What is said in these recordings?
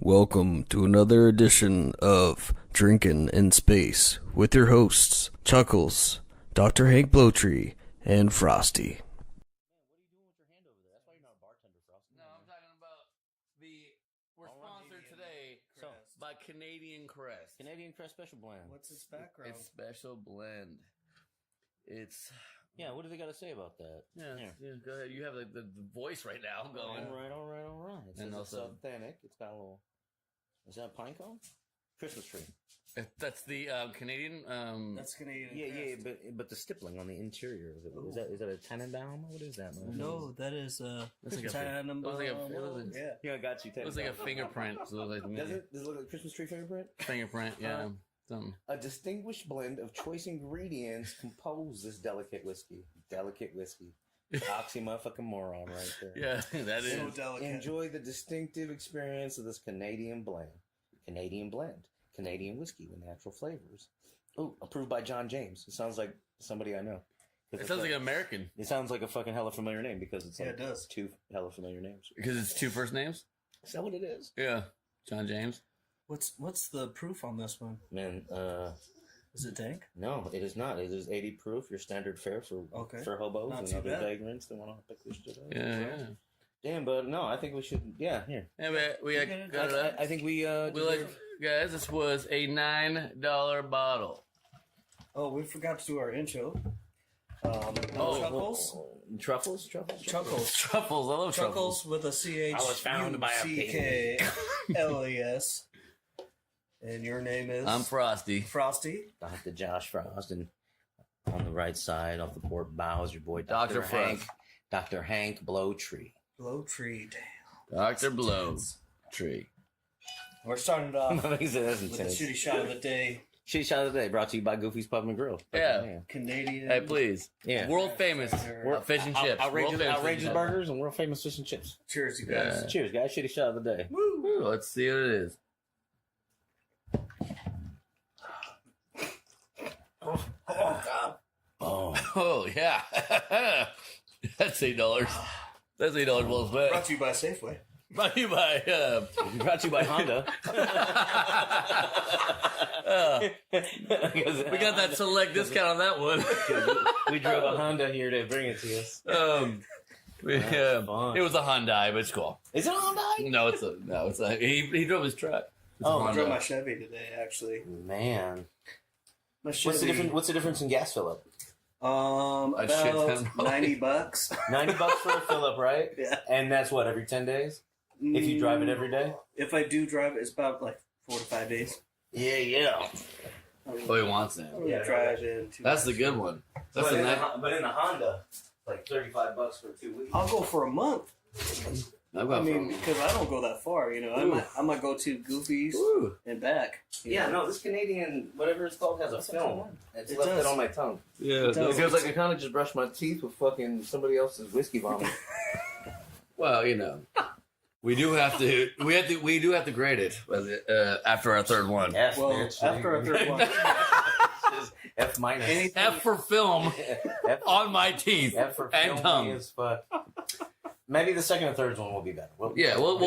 Welcome to another edition of Drinkin' in Space with your hosts, Chuckles, Dr. Hank Blowtree, and Frosty. No, I'm talking about we're sponsored today by Canadian Crest. Canadian Crest Special Blend. What's its background? It's special blend. It's Yeah, what do they got to say about that? yeah. Here. Go ahead. You have the voice right now going. All right. It says And it's also- authentic. It's got a little. Is that a pine cone? Christmas tree. That's the Canadian. That's Canadian. Yeah, Crest. but the stippling on the interior of it is that a Tannenbaum? What is that? Man? No, that is That's like a- Tannenbaum. it looks like Yeah. Yeah, I got you. It looks like a fingerprint. So it looks like Does it look like a Christmas tree fingerprint? fingerprint. Yeah. Something. A distinguished blend of choice ingredients compose this delicate whiskey. Oxy motherfucking moron right there. Yeah, that is. So delicate. Enjoy the distinctive experience of this Canadian blend. Canadian whiskey with natural flavors. Oh, approved by John James. It sounds like somebody I know. It sounds like an American It sounds like a fucking hella familiar name because it's like Yeah, it does. two hella familiar names. because it's two first names. Is that what it is? Yeah, John James. What's the proof on this one? Man, Is it dank? no, it is not. It is 80 proof, your standard fare for hobos Not and too other bad. vagrants that want to pick this shit up. Yeah. Damn, but no, I think we should. Yeah, here. Yeah, we got it up. I think we. We like, guys. This was a $9 bottle. Oh, we forgot to do our intro. Chuckles. Truffles. Chuckles. Truffles. I love truffles. Chuckles with a CH. I was found by a CKLES. And your name is? I'm Frosty. Frosty. Dr. Josh Frost, and on the right side, off the port bow, is your boy Dr. Hank. Frost. Dr. Hank Blowtree. Blowtree. Dr. Blow Tree. We're starting it off That's with the intense. shitty shot of the day. Shitty shot of the day, brought to you by Goofy's Pub and Grill. Yeah. Canadian. Hey, please. Yeah. World famous fish and chips. Outrageous, World famous outrageous fish and burgers and world famous fish and chips. Cheers, you guys. Yeah. Cheers, guys. Shitty shot of the day. chips. Ooh, let's see what it is. Oh. Oh, yeah. That's $8. That's $8 well spent. Brought to you by Safeway. Brought to you by... Brought to you by Honda. we got that select discount on that one. We drove a Honda here to bring it to us. Fun. It was a Hyundai, but it's cool. Is it a Honda? No, it's a. He drove his truck. It's a Oh, I Honda. drove my Chevy today, actually. Man. My What's the difference in gas fill up? A shit About ton, probably. $90. $90 for a fill up, right? Yeah. And that's what, every 10 days? If you drive it every day? If I do drive it, it's about like 4 to 5 days. Yeah. Oh, he wants that. I really Yeah, drive in 2 That's the weeks. good one. That's But the in, nice. but in the Honda, like $35 for 2 weeks. I'll go for a month. I've I got mean, because I don't go that far, you know. I might go to Goofy's Ooh. and back. you Yeah, know. no, this Canadian, whatever it's called, has a film. It's It left does. it on my tongue. Yeah. does. It feels like I kind of just brushed my teeth with fucking somebody else's whiskey vomit. Well, you know, we do have to grade it after our third one. F, Well, bitch. after our third one, F minus. Anything- F for film F, on my teeth F for and filmy tongue. as fuck. Maybe the second or third one will be better. Yeah, we'll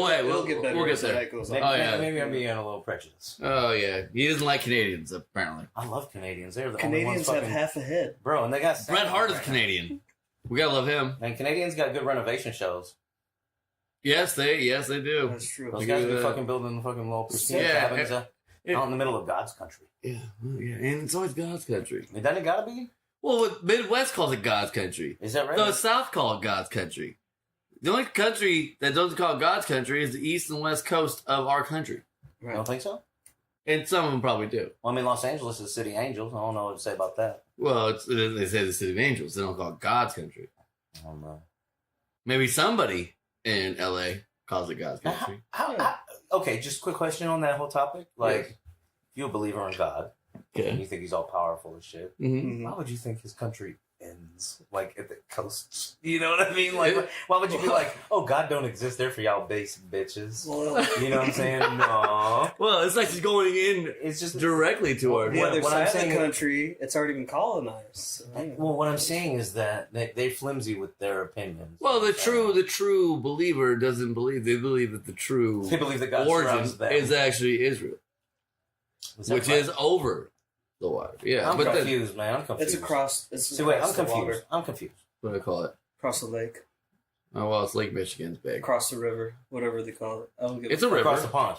get better We'll get as there. that goes on. Maybe, Oh, yeah. maybe I'm being a little prejudiced. Oh yeah, he doesn't like Canadians apparently. I love Canadians. They're the Canadians only have ones half a head. Bro, and they got Bret Hart is right Canadian. We gotta love him. now. And Canadians got good renovation shows. Yes, they do. That's true. Those guys be Yeah. fucking building fucking little pristine Yeah, cabins out in the middle of God's country. Yeah, and it's always God's country. And then it gotta be? Well, the Midwest calls it God's country. Is that right? The South call it God's country. The only country that doesn't call it God's country is the east and west coast of our country. You don't think so? And some of them probably do. Well, I mean, Los Angeles is City Angels. I don't know what to say about that. Well, they say the City of Angels. They don't call it God's country. I don't know. Maybe somebody in L.A. calls it God's Now, country. okay, just a quick question on that whole topic. Like, Yes. if you're a believer in God, and Okay. you think he's all powerful and shit, Mm-hmm. Mhm. why would you think his country ends, like at the coasts. You know what I mean? Like, why would you be like, oh, God don't exist there for y'all basic bitches? Well, You know what I'm saying? No. Well, it's like she's going in It's just directly to her. the other what I'm side of saying the is- country, it's already been colonized. So, Well, what I'm saying is that they're flimsy with their opinions. Well, the true believer doesn't believe. They believe that the true They believe that God origin surrounds them. is actually Israel, Is that which right? is over the water. Yeah, I'm but then, confused, man. I'm confused. it's across. It's See, wait, I'm across the confused. water, I'm confused. what do I call it? across the lake, Oh well, it's Lake Michigan's big. across the river, whatever they call it. I don't give It's a river. Across the pond.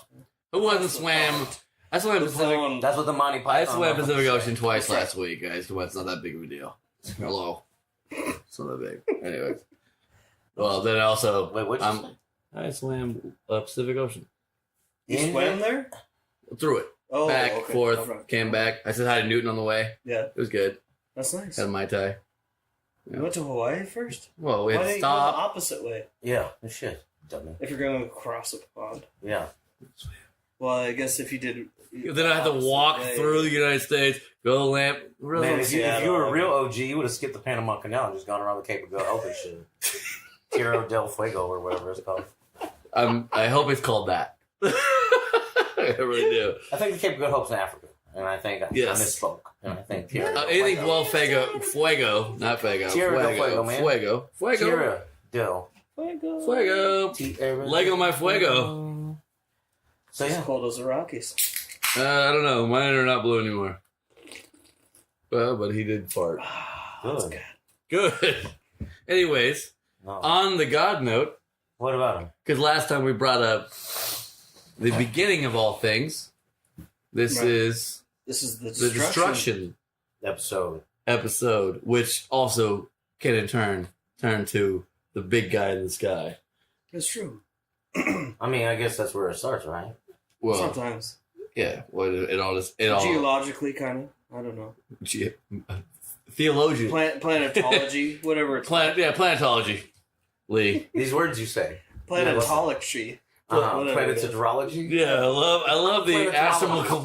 Who hasn't swam? I swam The Pacific. pond. That's what the Monty I Python. swam Pacific motherfuckers Ocean say. twice last week, guys. Come on, it's not that big of a deal. Hello, it's not that big. Anyways, well then also, Wait, what'd you say? I swam Pacific Ocean You In swam there? through it, Oh, back okay. forth, Alright. came back. I said hi to Newton on the way. Yeah, It was good. that's nice. Had a Mai Tai. You went to Hawaii first? Well, we Why had to didn't you go the stop. opposite way? Yeah, shit, dummy. If you're going across a pond. Yeah. Well, I guess if you did. Then I had to opposite walk way- through the United States, go to Lamp. Man, if you Seattle, were a okay. real OG, you would have skipped the Panama Canal and just gone around the Cape of Good Hope and shit. Tierra del Fuego or whatever it's called. I hope it's called that. I really do. I think the Cape of Good Hope's in Africa. And I think Yes. I misspoke. And I think Tierra del Anything Fuego. well fuego, not fuego. Tierra del Fuego, man. Fuego. Tierra del Fuego. Tierra Lego my fuego. So It's yeah. cold as the Rockies. I don't know. Mine are not blue anymore. Well, but he did fart. Good. Good. Anyways, No. on the God note, What about him? because last time we brought up the beginning of all things, this Right. is This is the the destruction Episode. episode, which also can in turn turn the big guy in the sky. It's true. I mean, I guess that's where it starts, right? Well, Sometimes. yeah. Well, it all Geologically, kind of. I don't know. Theologian. Planetology, whatever it's Planetology. Lee. These words you say. Planetology. Whatever it is. Planetology? Yeah, I love the Planetology. astronomical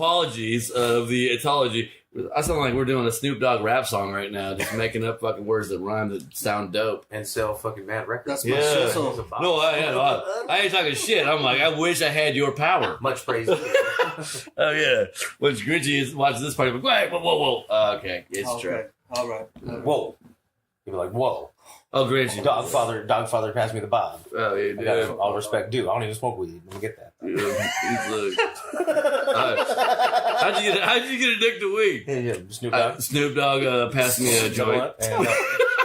of the etology. I sound like we're doing a Snoop Dogg rap song right now, just making up fucking words that rhyme that sound dope. And sell fucking mad records. That's my Yeah. shizzle. No, I ain't talking shit. I'm like, I wish I had your power. Much praise. Oh yeah. When Grinchy is watching this party, I'm like, whoa. Okay, it's Okay. true. All right. Whoa. You'd be like, whoa. Oh, Grinchy. Dogfather passed me the bob. Oh, yeah, I got dude. all respect due. I don't even smoke weed. Let me get that. He's how'd you get addicted to weed? Yeah, Snoop Dogg. Snoop Dogg passed me a You know joint. what?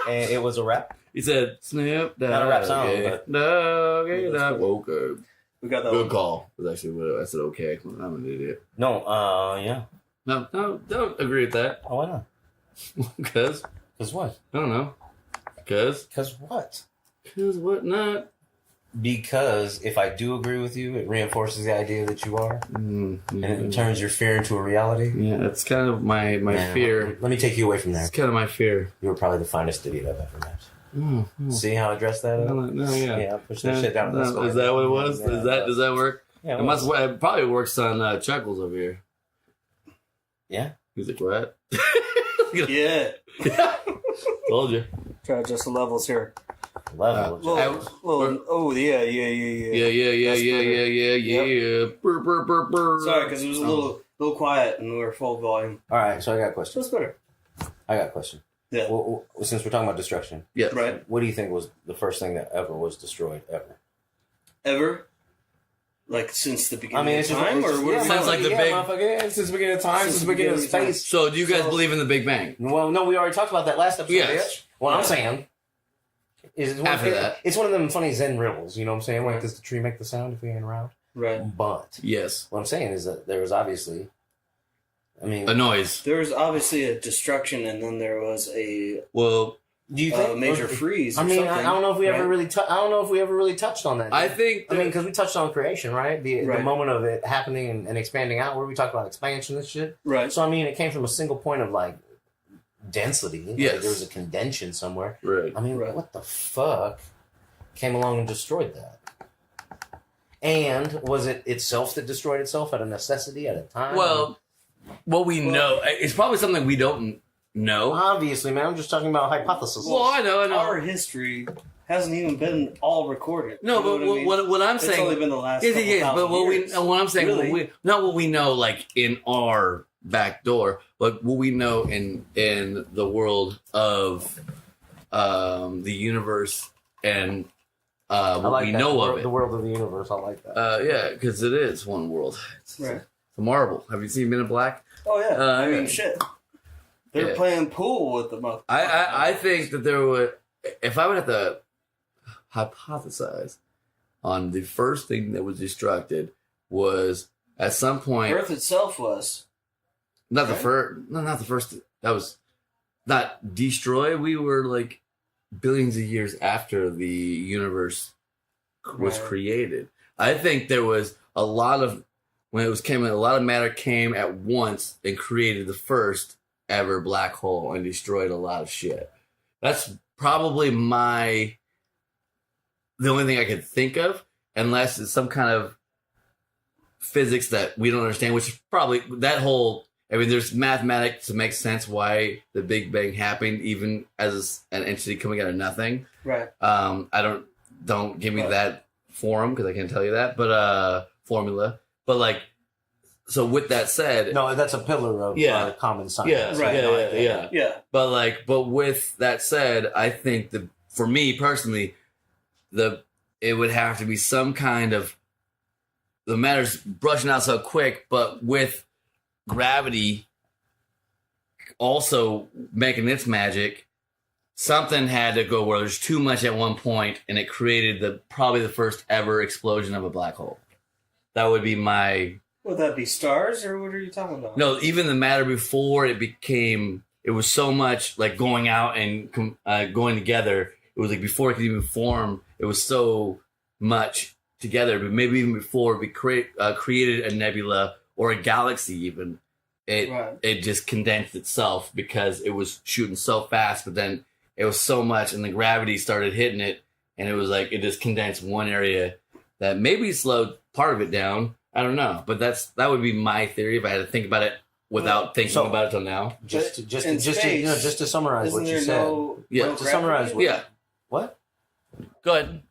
And it was a rap. He said, Snoop Dogg. Not a rap song, but- Dog, woke up. We got that Good one. call. Was actually what I said. Okay, I'm an idiot. No, yeah. No, don't agree with that. Oh, why not? Cause Because what? I don't know. Cause Because what? what not? Because if I do agree with you, it reinforces the idea that you are, and it turns your fear into a reality. Yeah, that's kind of my Man, fear. Let me take you away from there. It's kind of my fear. You were probably the finest idiot I've ever met. Oh, See how I dressed that up? no, yeah. Yeah, push that shit down. No, is that what it was? Yeah, Does that work? Yeah, It must. It probably works on Chuckles over here. Yeah. He's like, what? Yeah. Told you. Try to adjust the levels here. Level. Yeah, yeah. Burr. Sorry, because it was a little quiet and we were full volume. All right, so I got a So question. it's better. I got a question. Yeah. Well, since we're talking about destruction, Yeah. Right. what do you think was the first thing that ever was destroyed ever? Ever? Like since the beginning I mean, it's of just time? Or what? Sounds like the big- since the beginning of time, since the beginning of space. So, do you guys believe in the Big Bang? Well, no, we already talked about that last episode. Yes. Bitch. What I'm saying is, After that. it's one of them funny Zen riddles. You know what I'm saying? Like, Right. does the tree make the sound if we ain't around? Right. But Yes. what I'm saying is that there was obviously, I mean, A noise. There was obviously a destruction, and then there was a Well, do you think major freeze. I or mean, something, I don't know if we ever right? really. I don't know if we ever really touched on that. I think. I mean, because we touched on creation, right? The Right. moment of it happening and expanding out, where we talked about expansion and shit. Right. So I mean, it came from a single point of like density. Like, Yes. there was a condension somewhere. Right. I mean, Right. what the fuck came along and destroyed that? And was it itself that destroyed itself at a necessity at a time? Well, what we know, it's probably something we don't know. Obviously, man. I'm just talking about hypothesis. Well, I know. Our history hasn't even been all recorded. No, You know but what I mean? what I'm It's saying, only been the last yes, couple yes, but thousand years. what I'm saying, Really? not what we know like in our back door, but what we know in the world of the universe and what like we that. know of it. The world of the universe. I like that. Yeah, because it is one world. It's Right. a marble. Have you seen Men in Black? Oh yeah, I mean yeah. shit. They're Yeah. playing pool with the motherfucker. I think that there would, if I would have to hypothesize on the first thing that was destructed was at some point Earth itself was. not the right? first, no, not the first. That was not destroyed. We were like billions of years after the universe was Right. created. I think there was a lot of a lot of matter came at once and created the first ever black hole and destroyed a lot of shit. That's probably the only thing I could think of, unless it's some kind of physics that we don't understand, which is probably that whole. I mean, there's mathematics to make sense why the Big Bang happened, even as an entity coming out of nothing. Right. I don't give me that forum because I can't tell you that, but formula. But like, so with that said, No, that's a pillar of common science. yeah, Right. yeah. Yeah. But with that said, I think for me personally, it would have to be some kind of the matter's brushing out so quick, but with gravity also making its magic, something had to go where there's too much at one point, and it created probably the first ever explosion of a black hole. That would be my. Would that be stars, or what are you talking about? No, even the matter before it was so much like going out and going together. It was like before it could even form, it was so much together. But maybe even before we created a nebula or a galaxy, even it just condensed itself because it was shooting so fast. But then it was so much, and the gravity started hitting it, and it was like it just condensed one area that maybe slowed part of it down. I don't know, but that would be my theory if I had to think about it without thinking about it till now. Just to summarize Isn't what you there said. no To summarize what. Yeah. What? Go ahead.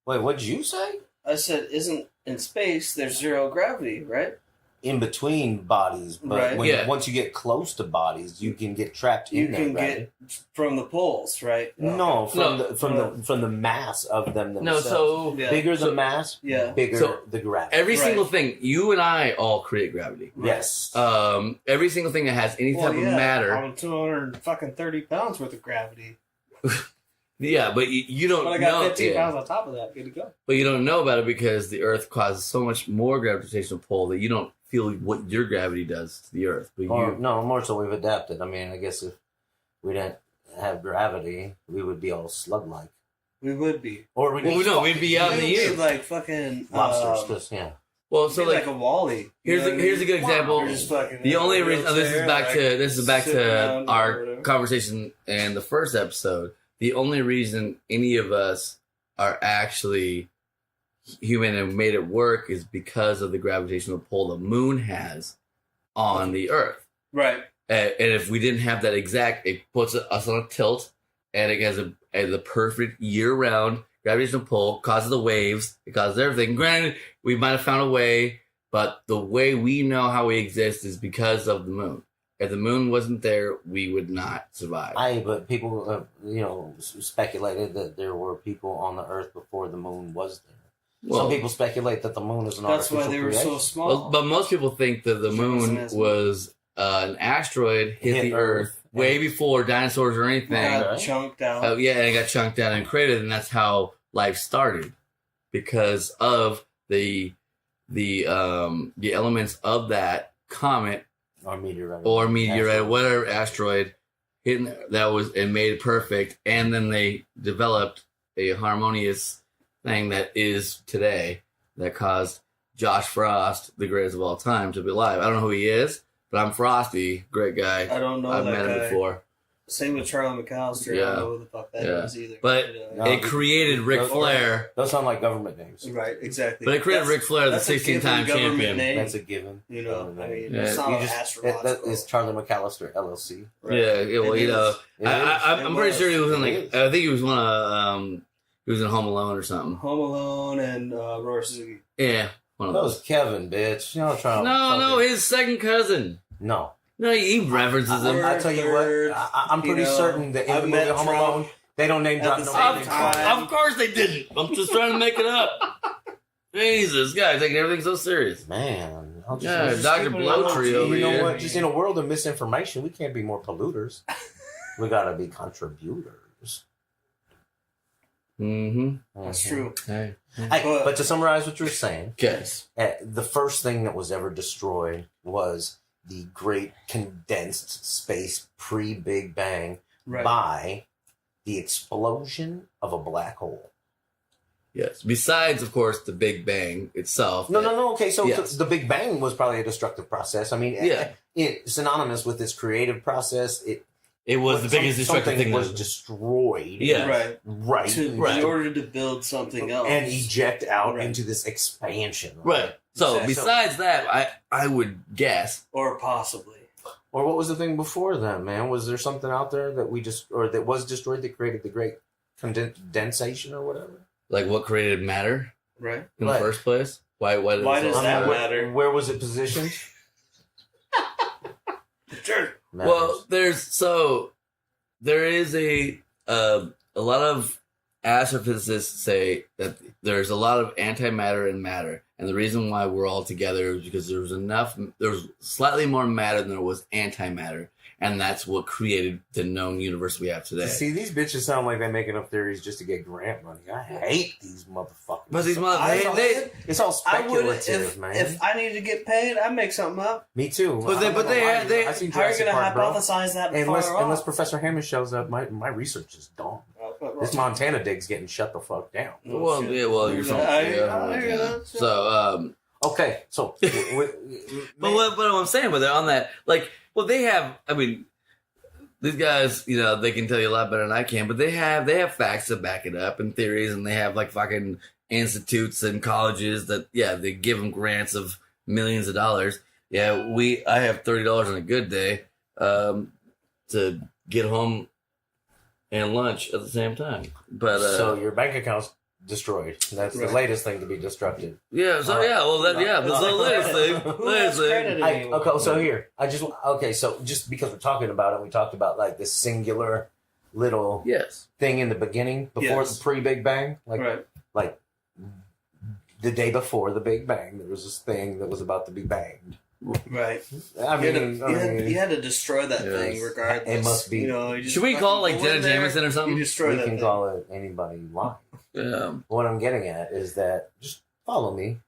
Wait, what did you say? I said, isn't in space there's zero gravity, right? In between bodies, but Right. once you get close to bodies, you can get trapped You in can there. get from the poles, right? No, No. from the mass of them No, themselves. so Yeah. Bigger the So- mass, Yeah. bigger So the gravity. every Right. single thing, you and I all create gravity. Yes. Every single thing that has any type of matter. I'm 230 pounds worth of gravity. Yeah, but you don't But I got know. 15 yeah. pounds on top of that. Good to go. But you don't know about it because the Earth causes so much more gravitational pull that you don't feel what your gravity does to the Earth. But more so we've adapted. I mean, I guess if we didn't have gravity, we would be all slug-like. We would be. Or we'd we'd be out in the We'd be air. like fucking lobsters, 'cause, yeah. Well, so so like a Wally. here's a good example. You're just fucking The only in a reason this is wheelchair, back sitting to down or our whatever. conversation in the first episode. The only reason any of us are actually human and made it work is because of the gravitational pull the moon has on the Earth. Right. And if we didn't have that it puts us on a tilt, and it has the perfect year-round gravitational pull, causes the waves, it causes everything. Granted, we might have found a way, but the way we know how we exist is because of the moon. If the moon wasn't there, we would not survive. But people, speculated that there were people on the Earth before the moon was there. Well, Some people speculate that the moon is an That's artificial why they were creation. so small. but most people think that the Sure, moon wasn't as- was an asteroid hit the Earth. Earth way before dinosaurs or anything. Got chunked out. Yeah, and it got chunked out and created, and that's how life started because of the elements of that comet Or meteorite. or whatever asteroid hitting that was and made it perfect, and then they developed a harmonious thing that is today that caused Josh Frost, the greatest of all time, to be alive. I don't know who he is, but I'm Frosty, great guy. I don't know I've that met guy. him before. Same with Charlie McAllister. Yeah. I don't know who the fuck that is either. But No, it created Ric Flair. Those sound like government names. Right, exactly. But it created Ric Flair, the that's a 16-time given government champion. name. That's a given. You know, I mean, Yeah. it's not You an just, astrological. that is Charlie McAllister LLC. Right. Yeah, well, It you know, is. I'm pretty sure he was in It like, is. I think he was one of, he was in Home Alone or something. Home Alone and Roy Suzuki. Yeah, one of That those. was Kevin, bitch. You know, trying No, his second cousin. No. No, he references him. I tell you Third, what, I'm pretty you know, certain that in I've the met movie Home Trump Alone, they don't name at drop the no same names. time. Of course they didn't. I'm just trying to make it up. Jesus, guys, taking everything so serious. Man, I'll just, Yeah, just Dr. keep it Blowtree alone. over You know here. what? Just in a world of misinformation, we can't be more polluters. We gotta be contributors. Mm-hmm. That's true. Hey. But to summarize what you're saying, Yes. the first thing that was ever destroyed was the great condensed space pre-Big Bang Right. by the explosion of a black hole. Yes. Besides, of course, the Big Bang itself. No. Okay, so Yes. the Big Bang was probably a destructive process. I mean, Yeah. it's synonymous with this creative process. It was the biggest destructive something thing. was destroyed. Yeah. Right. Right. In order to build something else. And eject out Right. into this expansion. Right. So, Exactly. besides that, I would guess. Or possibly. Or what was the thing before then, man? Was there something out there that that was destroyed that created the great condensation or whatever? Like what created matter Right. in Right. the first place? Why Why does that where, matter? Where was it positioned? Sure. Well, there is a lot of astrophysicists say that there's a lot of antimatter and matter, and the reason why we're all together is because there was slightly more matter than there was antimatter, and that's what created the known universe we have today. See, these bitches sound like they're making up theories just to get grant money. I hate these motherfuckers. But these It's all I would speculative, man. if I needed to get paid, I'd make something up. Me too. But I'm not they gonna had- lie. they- I've seen How are you Jurassic going to Park, bro. hypothesize that Unless far unless off? Professor Hammond shows up, my research is dumb. This Montana dig's getting shut the fuck down. well, yeah, well, you're from so. Okay, so But what I'm saying with it on that, like, well, they have. I mean, these guys, you know, they can tell you a lot better than I can, but they have facts to back it up and theories, and they have like fucking institutes and colleges that, yeah, they give them grants of millions of dollars. Yeah, I have $30 on a good day to get home and lunch at the same time. But so your bank account's destroyed. That's the Right. latest thing to be destructed. yeah, so yeah, well, that, yeah, but the latest thing, Who has credited anyone? Okay, so here so just because we're talking about it, we talked about like this singular little yes, thing in the beginning before Yes. the pre-Big Bang, Right. like the day before the Big Bang, there was this thing that was about to be banged. Right. I You mean, had to destroy that Yes. thing regardless. It must be. You know, you just Should we call it like fucking go in Jenna there, Jameson or something? You destroy we that can thing. call it anybody you want. yeah, What I'm getting at is that just follow me.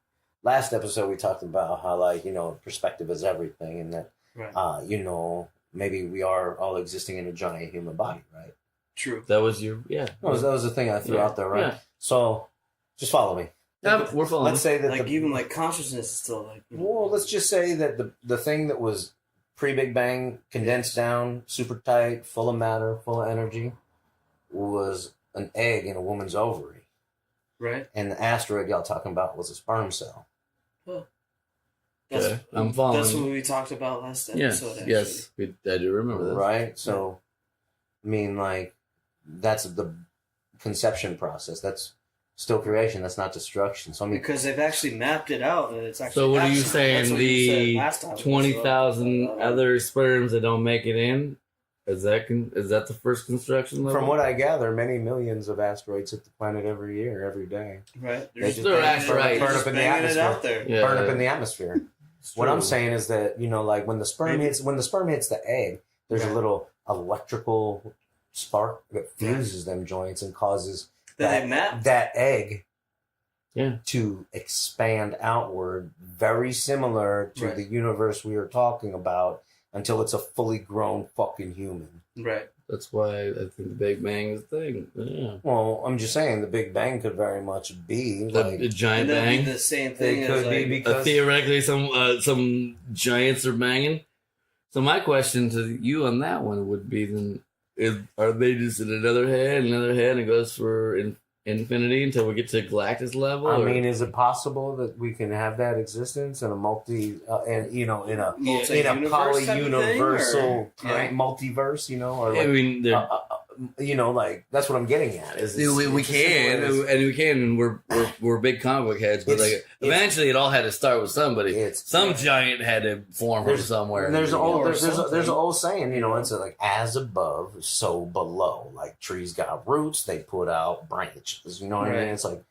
Last episode we talked about how perspective is everything, and that Right. maybe we are all existing in a giant human body, right? true. That was your That was the thing I threw Yeah. out there, right? Yeah. So just follow me. Yeah, we're following. Let's say that Like even like consciousness is still like. You know, well, let's just say that the thing that was pre-Big Bang, condensed down, super tight, full of matter, full of energy, was an egg in a woman's ovary. right. And the asteroid y'all talking about was a sperm cell. That's, Okay, I'm following. That's what we talked about last Yes, episode. Actually. yes, I do remember this. Right? So, I mean, like, that's the conception process. That's still creation. That's not destruction. So, I mean, Because they've actually mapped it out, and it's actually. So what are you actually- saying? that's what you said The last time. 20,000 So, other sperms that don't make it in? Is that the first construction level? from what I gather, many millions of asteroids hit the planet every year, every day. Right. They just They're burn asteroids. up in the banging it atmosphere. out there. Yeah. Burn up in the atmosphere. It's What true. I'm saying is that like when the sperm hits the egg, there's a Right. little electrical spark that fuses them joints and causes That they mapped. that egg Yeah. to expand outward, very similar to Right. the universe we are talking about, until it's a fully grown fucking human. Right. That's why I think the Big Bang is a thing. Yeah. Well, I'm just saying the Big Bang could very much be like The giant And that'd be bang. the same thing it as could be like, because Theoretically, some giants are banging. So my question to you on that one would be then: are they just in another head, and it goes for infinity until we get to Galactus level? I mean, is it possible that we can have that existence in a multi, and in a Multi-universe type of thing, polyuniversal or- multiverse? Or I mean, like that's what I'm getting at. Is we can, and we're big comic book heads, but eventually it all had to start with somebody. Some giant had to form from somewhere. There's an old saying, it's like as above, so below. Like trees got roots, they put out branches. You know what I mean? It's like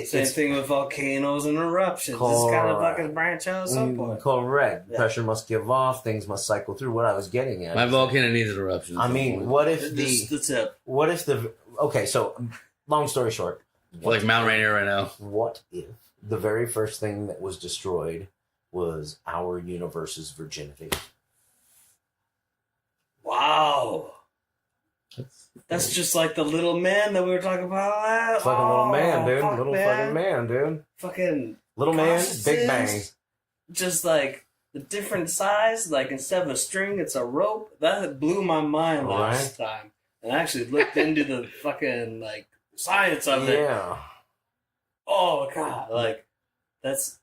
Same thing with volcanoes and eruptions. It's kind of fucking branch out at some point. Correct. Yeah. Pressure must give off. Things must cycle through. What I was getting at. My volcano needs an eruption. I mean, what if the tip? What if the? Okay, so long story short, like Mount Rainier right now. What if the very first thing that was destroyed was our universe's virginity? Wow. That's just like the little man that we were talking about. Fucking little man, dude. Fucking man, dude. Fucking little man, big bang. Just like the different size, like instead of a string, it's a rope. That blew my mind last time. And I actually looked into the fucking like science of it. Yeah. Oh god, like that's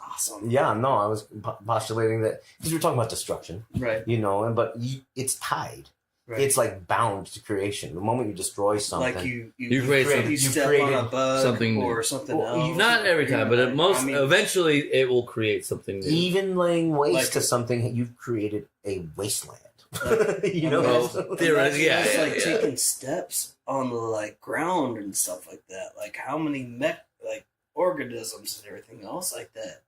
awesome. Yeah, no, I was postulating that because we were talking about destruction, Right. but it's tied. Right. It's like bound to creation. The moment you destroy something, Like you create step on a bug something or new. something Well, else. Not every time, but eventually it will create something new. even laying waste Like- to something, you've created a wasteland. Well, theoretically, yeah, It's like yeah. taking steps on the like ground and stuff like that. Like how many organisms and everything else like that.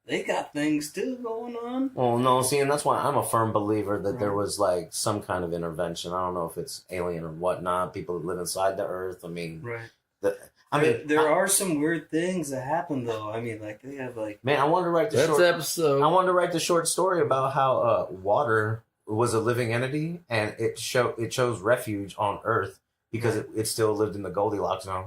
They got things too going on. Oh no, see, and that's why I'm a firm believer that there was like some kind of intervention. I don't know if it's alien or whatnot. People that live inside the Earth. I mean, Right. There are some weird things that happen though. I mean, like they have like man, I wanted to write the That's short. episode. I wanted to write the short story about how water was a living entity, and it chose refuge on Earth because it still lived in the Goldilocks zone,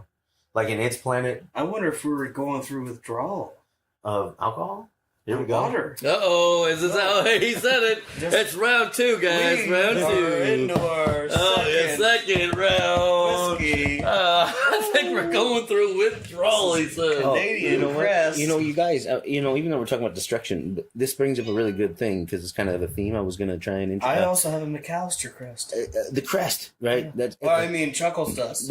like in its planet I wonder if we were going through withdrawal. of alcohol. Here we go. Water. Uh-oh, is this how he said it? It's round 2, guys. Round 2. Into our Second round. whiskey. I think we're going through withdrawal, he said. Canadian crest. You guys, even though we're talking about destruction, this brings up a really good thing because it's kind of a theme I was going to try and I also have a McAllister crest. the crest, right? Yeah. That's Well, I mean, Chuckles does.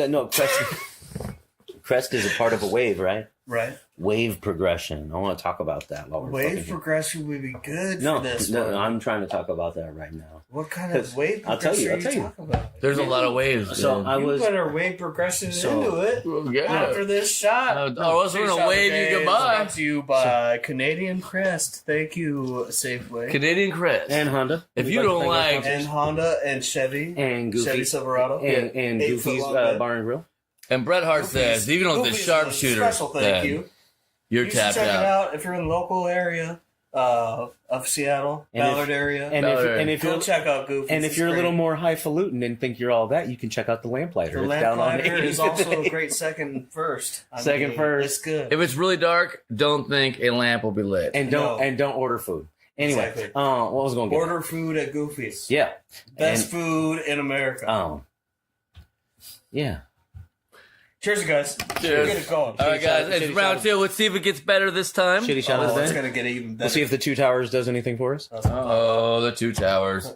Crest is a part of a wave, right? Right. Wave progression. I want to talk about that while we're Wave fucking- progression would be good No, for this no, one. I'm trying to talk about that right now. What kind of wave I'll tell you, progression are you talking about? There's a lot of waves. So dude. I You was better wave progression into it Yeah. after this shot. I was going to wave you goodbye. Brought to you by Canadian Crest. Thank you, Safeway. Canadian Crest. and Honda. If We'd you to don't thank our like- sponsors. And Honda and Chevy. and Goofy Chevy Silverado. and 8 foot Goofy's long bed. Bar and Grill. And Bret Hart says, even with the Goofy's a sharpshooter, special thank you. you're You should tapped check it out. out if you're in the local area of Seattle, And if- Ballard area. And if Go you're check out Goofy. and if you're a little more highfalutin and think you're all that, you can check out the Lamplighter. the It's down on Lamplighter is 80th. also a great second first. Second first. It's good. If it's really dark, don't think a lamp will be lit. and No. don't order food. Anyway, Exactly. what was I going to get? Order food at Goofy's. Yeah, Best food in America. yeah. Cheers, you guys. Cheers. Get it going. All right, guys, Shitty it's round shot. 2. Let's see if it gets better this time. Shitty shout Oh, out it's then. gonna get even better. We'll see if the Two Towers does anything for us. Oh, the 2 towers.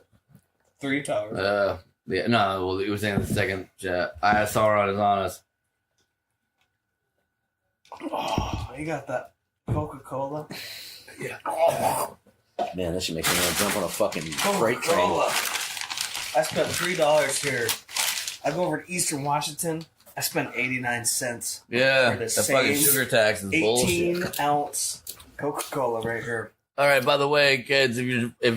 3 towers. Yeah, no, well, he was saying the second chat. I saw her on his honest. Oh, you got that Coca-Cola. Man, that should make me want to jump on a fucking freight train. Coca-Cola. I spent $3 here. I go over to Eastern Washington. I spent 89 cents. Yeah, For the the fucking same sugar tax is bullshit. 18-ounce Coca-Cola right here. All right, by the way, kids, if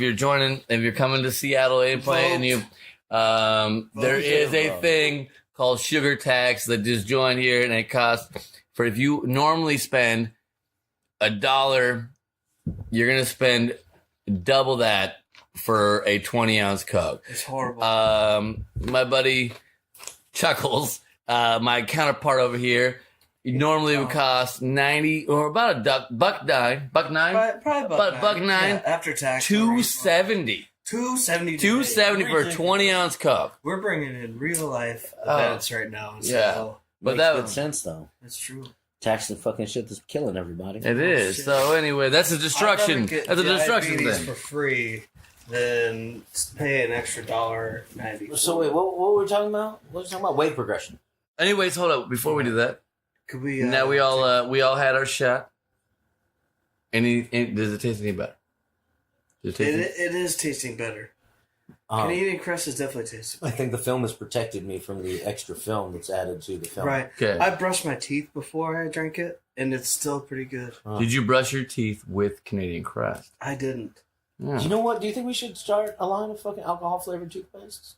you're coming to Seattle any point and you there is a thing called sugar tax that just joined here, and it costs for if you normally spend $1, you're gonna spend double that for a 20-ounce Coke. It's horrible. My buddy Chuckles, my counterpart over here, normally would cost 90 or about $1.09. Probably buck nine. Yeah, after tax. $2.70. $270. $270 for a 20-ounce cup. We're bringing in real life events right now. So Yeah. But Makes that good was sense, though. that's true. Tax the fucking shit that's killing everybody. it is. shit. So anyway, that's a destruction. I'd rather get That's a destruction diabetes thing. for free than pay an extra $1.90. So wait, what were we talking about? What were we talking about? Weight progression. Anyways, hold up. Before we do that, Could we? now we all had our shot. Does it taste any better? Does it taste It is tasting better. Canadian Crest is definitely tasting. I think the film has protected me from the extra film that's added to the film. Right. Okay. I brushed my teeth before I drank it, and it's still pretty good. Did you brush your teeth with Canadian Crest? I didn't. Yeah. You know what? Do you think we should start a line of fucking alcohol-flavored toothpastes?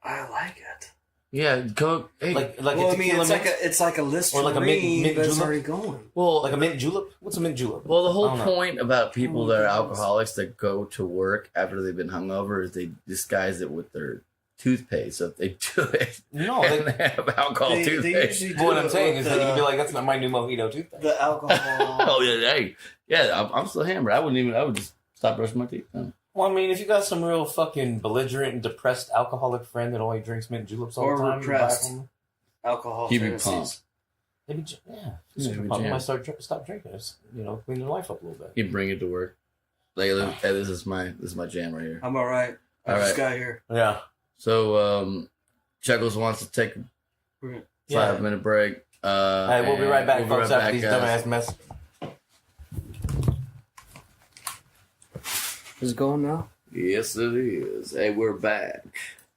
I like it. Yeah, go. Hey, Like Well, a I mean, tequila it's like a Listerine, Or like a mint but it's julep? already going. well, like a mint julep? What's a mint julep? well, the I whole don't know. point about people that are alcoholics that go to work after they've been hungover is they disguise it with their toothpaste. So if they do it, No, and they, they have alcohol They toothpaste. usually but what do I'm it saying with is that you can be like, that's not my new mojito toothpaste. the alcohol. Oh yeah, hey, yeah, I'm still hammered. I would just stop brushing my teeth. Well, I mean, if you got some real fucking belligerent and depressed alcoholic friend that only drinks mint juleps all Or the time, repressed. you buy them. Keep alcohol me fantasies. pumped. Maybe, yeah. Yeah, Super maybe pumped. jam. Might stop drinking. Just, clean their life up a little bit. You bring it to work. Like, hey, this is my jam right here. I'm all right. I All just right. got here. Yeah. So, Chuckles wants to take a Yeah. 5-minute break. All right, we'll be right back, we'll be folks, right after back, these guys. dumbass messages. Is it going now? Yes, it is. Hey, we're back.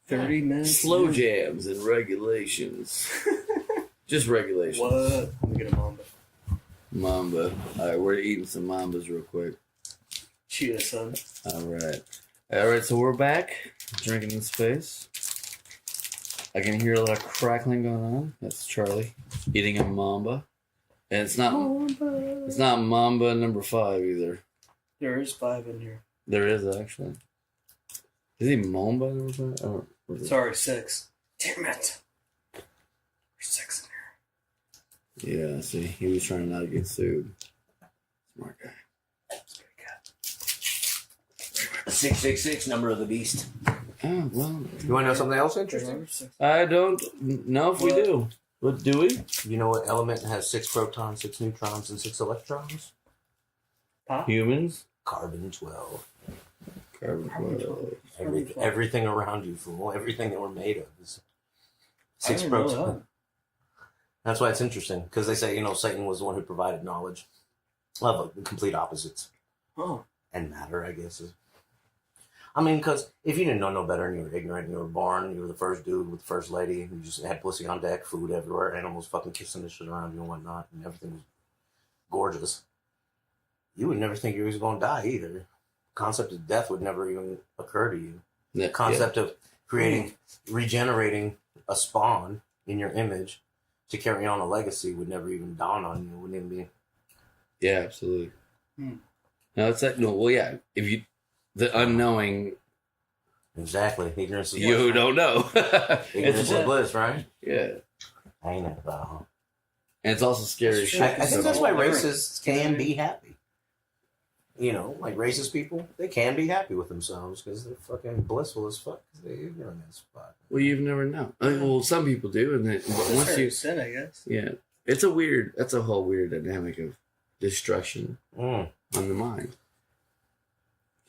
30 minutes. Slow jams and regulations. Just regulations. What? Let me get a mamba. Mamba. All right, we're eating some mambas real quick. Cheetah, son. All right. All right, so we're back. Drinking in space. I can hear a lot of crackling going on. That's Charlie eating a mamba. And it's not mamba number 5 either. There is 5 in here. There is actually. Is he mamba number 5? Or was it- Sorry, 6. Damn it. There's 6 in here. Yeah, see, he was trying not to get sued. Smart guy. 666, number of the beast. Oh, well. You want to know something else interesting? There's 6. I don't know if we do. But do we? You know what element has 6 protons, 6 neutrons, and 6 electrons? Huh? Humans? Carbon 12. Carbon 12. Everything around you, fool. Everything that we're made of is 6 I didn't know protons. that. That's why it's interesting, because they say, Satan was the one who provided knowledge. Well, the complete opposites. Oh. And matter, I guess. I mean, because if you didn't know no better and you were ignorant and you were born, you were the first dude with the first lady, and you just had pussy on deck, food everywhere, animals fucking kissing the shit around you and whatnot, and everything was gorgeous, you would never think you was going to die either. The concept of death would never even occur to you. The concept of regenerating a spawn in your image to carry on a legacy would never even dawn on you. It wouldn't even be. Yeah, absolutely. No, it's like, no, well, yeah. If you, the unknowing, Exactly. Ignorance is bliss. you right? don't know. Ignorance It's is bliss, right? yeah. I ain't that about, huh? And it's also scary as shit. I think that's why all different. racists can be happy. Like racist people, they can be happy with themselves because they're fucking blissful as fuck. They're ignorant as fuck. Well, you never know. I mean, well, some people do, and then but once you, sin, I guess. yeah, that's a whole weird dynamic of destruction on the mind.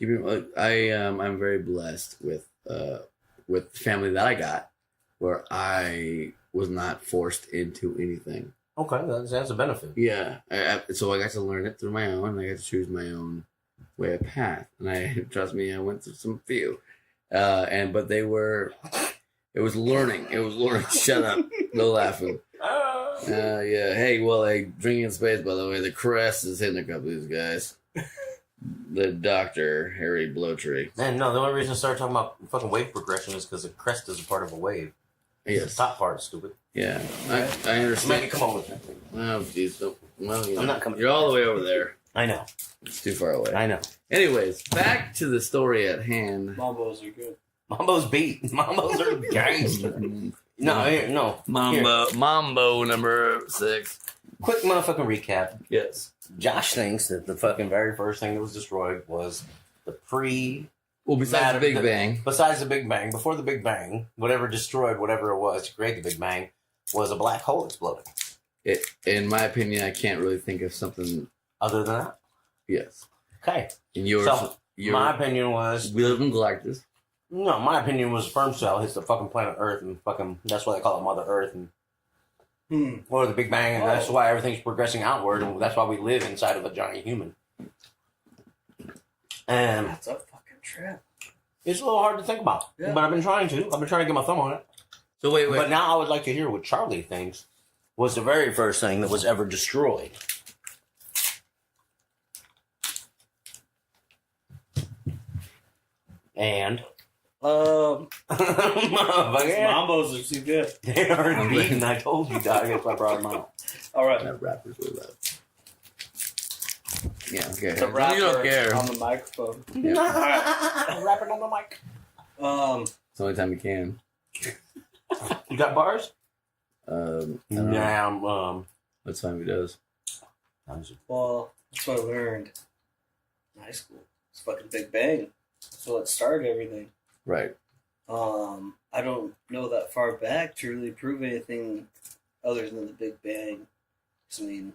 I'm very blessed with the family that I got, where I was not forced into anything. Okay, that's a benefit. Yeah, so I got to learn it through my own. And I got to choose my own way of path, and trust me, I went through some few, but they were. It was learning. Shut up! No laughing. Yeah. Hey, well, drinking in space. By the way, the crest is hitting a couple of these guys. The Dr. Harry Blowtree. Man, no, the only reason I started talking about fucking wave progression is because the crest is a part of a wave. Yes. The top part is stupid. Yeah, I Make understand. it come on with that. Oh, geez. Well, I'm not coming. You're all the way over there. I know. It's too far away. I know. Anyways, back to the story at hand. Mambos are good. Mambo's beat. Mambos are gangster. No. Mambo number 6. Quick motherfucking recap. Yes. Josh thinks that the fucking very first thing that was destroyed was the Well, besides the Big Bang. Besides the Big Bang, before the Big Bang, whatever destroyed whatever it was to create the Big Bang was a black hole exploding. In my opinion, I can't really think of something other than that. Yes. Okay. And yours, my opinion was we live in Galactus. No, my opinion was a sperm cell hits the fucking planet Earth, and fucking that's why they call it Mother Earth, and or the Big Bang, and that's why everything's progressing outward, and that's why we live inside of a giant human. And that's a fucking trip. It's a little hard to think about, but I've been trying to. I've been trying to get my thumb on it. So wait. But now I would like to hear what Charlie thinks was the very first thing that was ever destroyed. And Mambos are too good. They are beaten. I told you, dog. That's why I brought them out. All right. That rapper's really loud. Yeah, okay. The rapper you don't care. on the microphone. Yeah. Rapping on the mic. It's the only time you can. You got bars? Nah. That's fine if he does. Well, that's what I learned in high school. It's fucking Big Bang. That's what started everything. Right. I don't know that far back to really prove anything other than the Big Bang. I mean,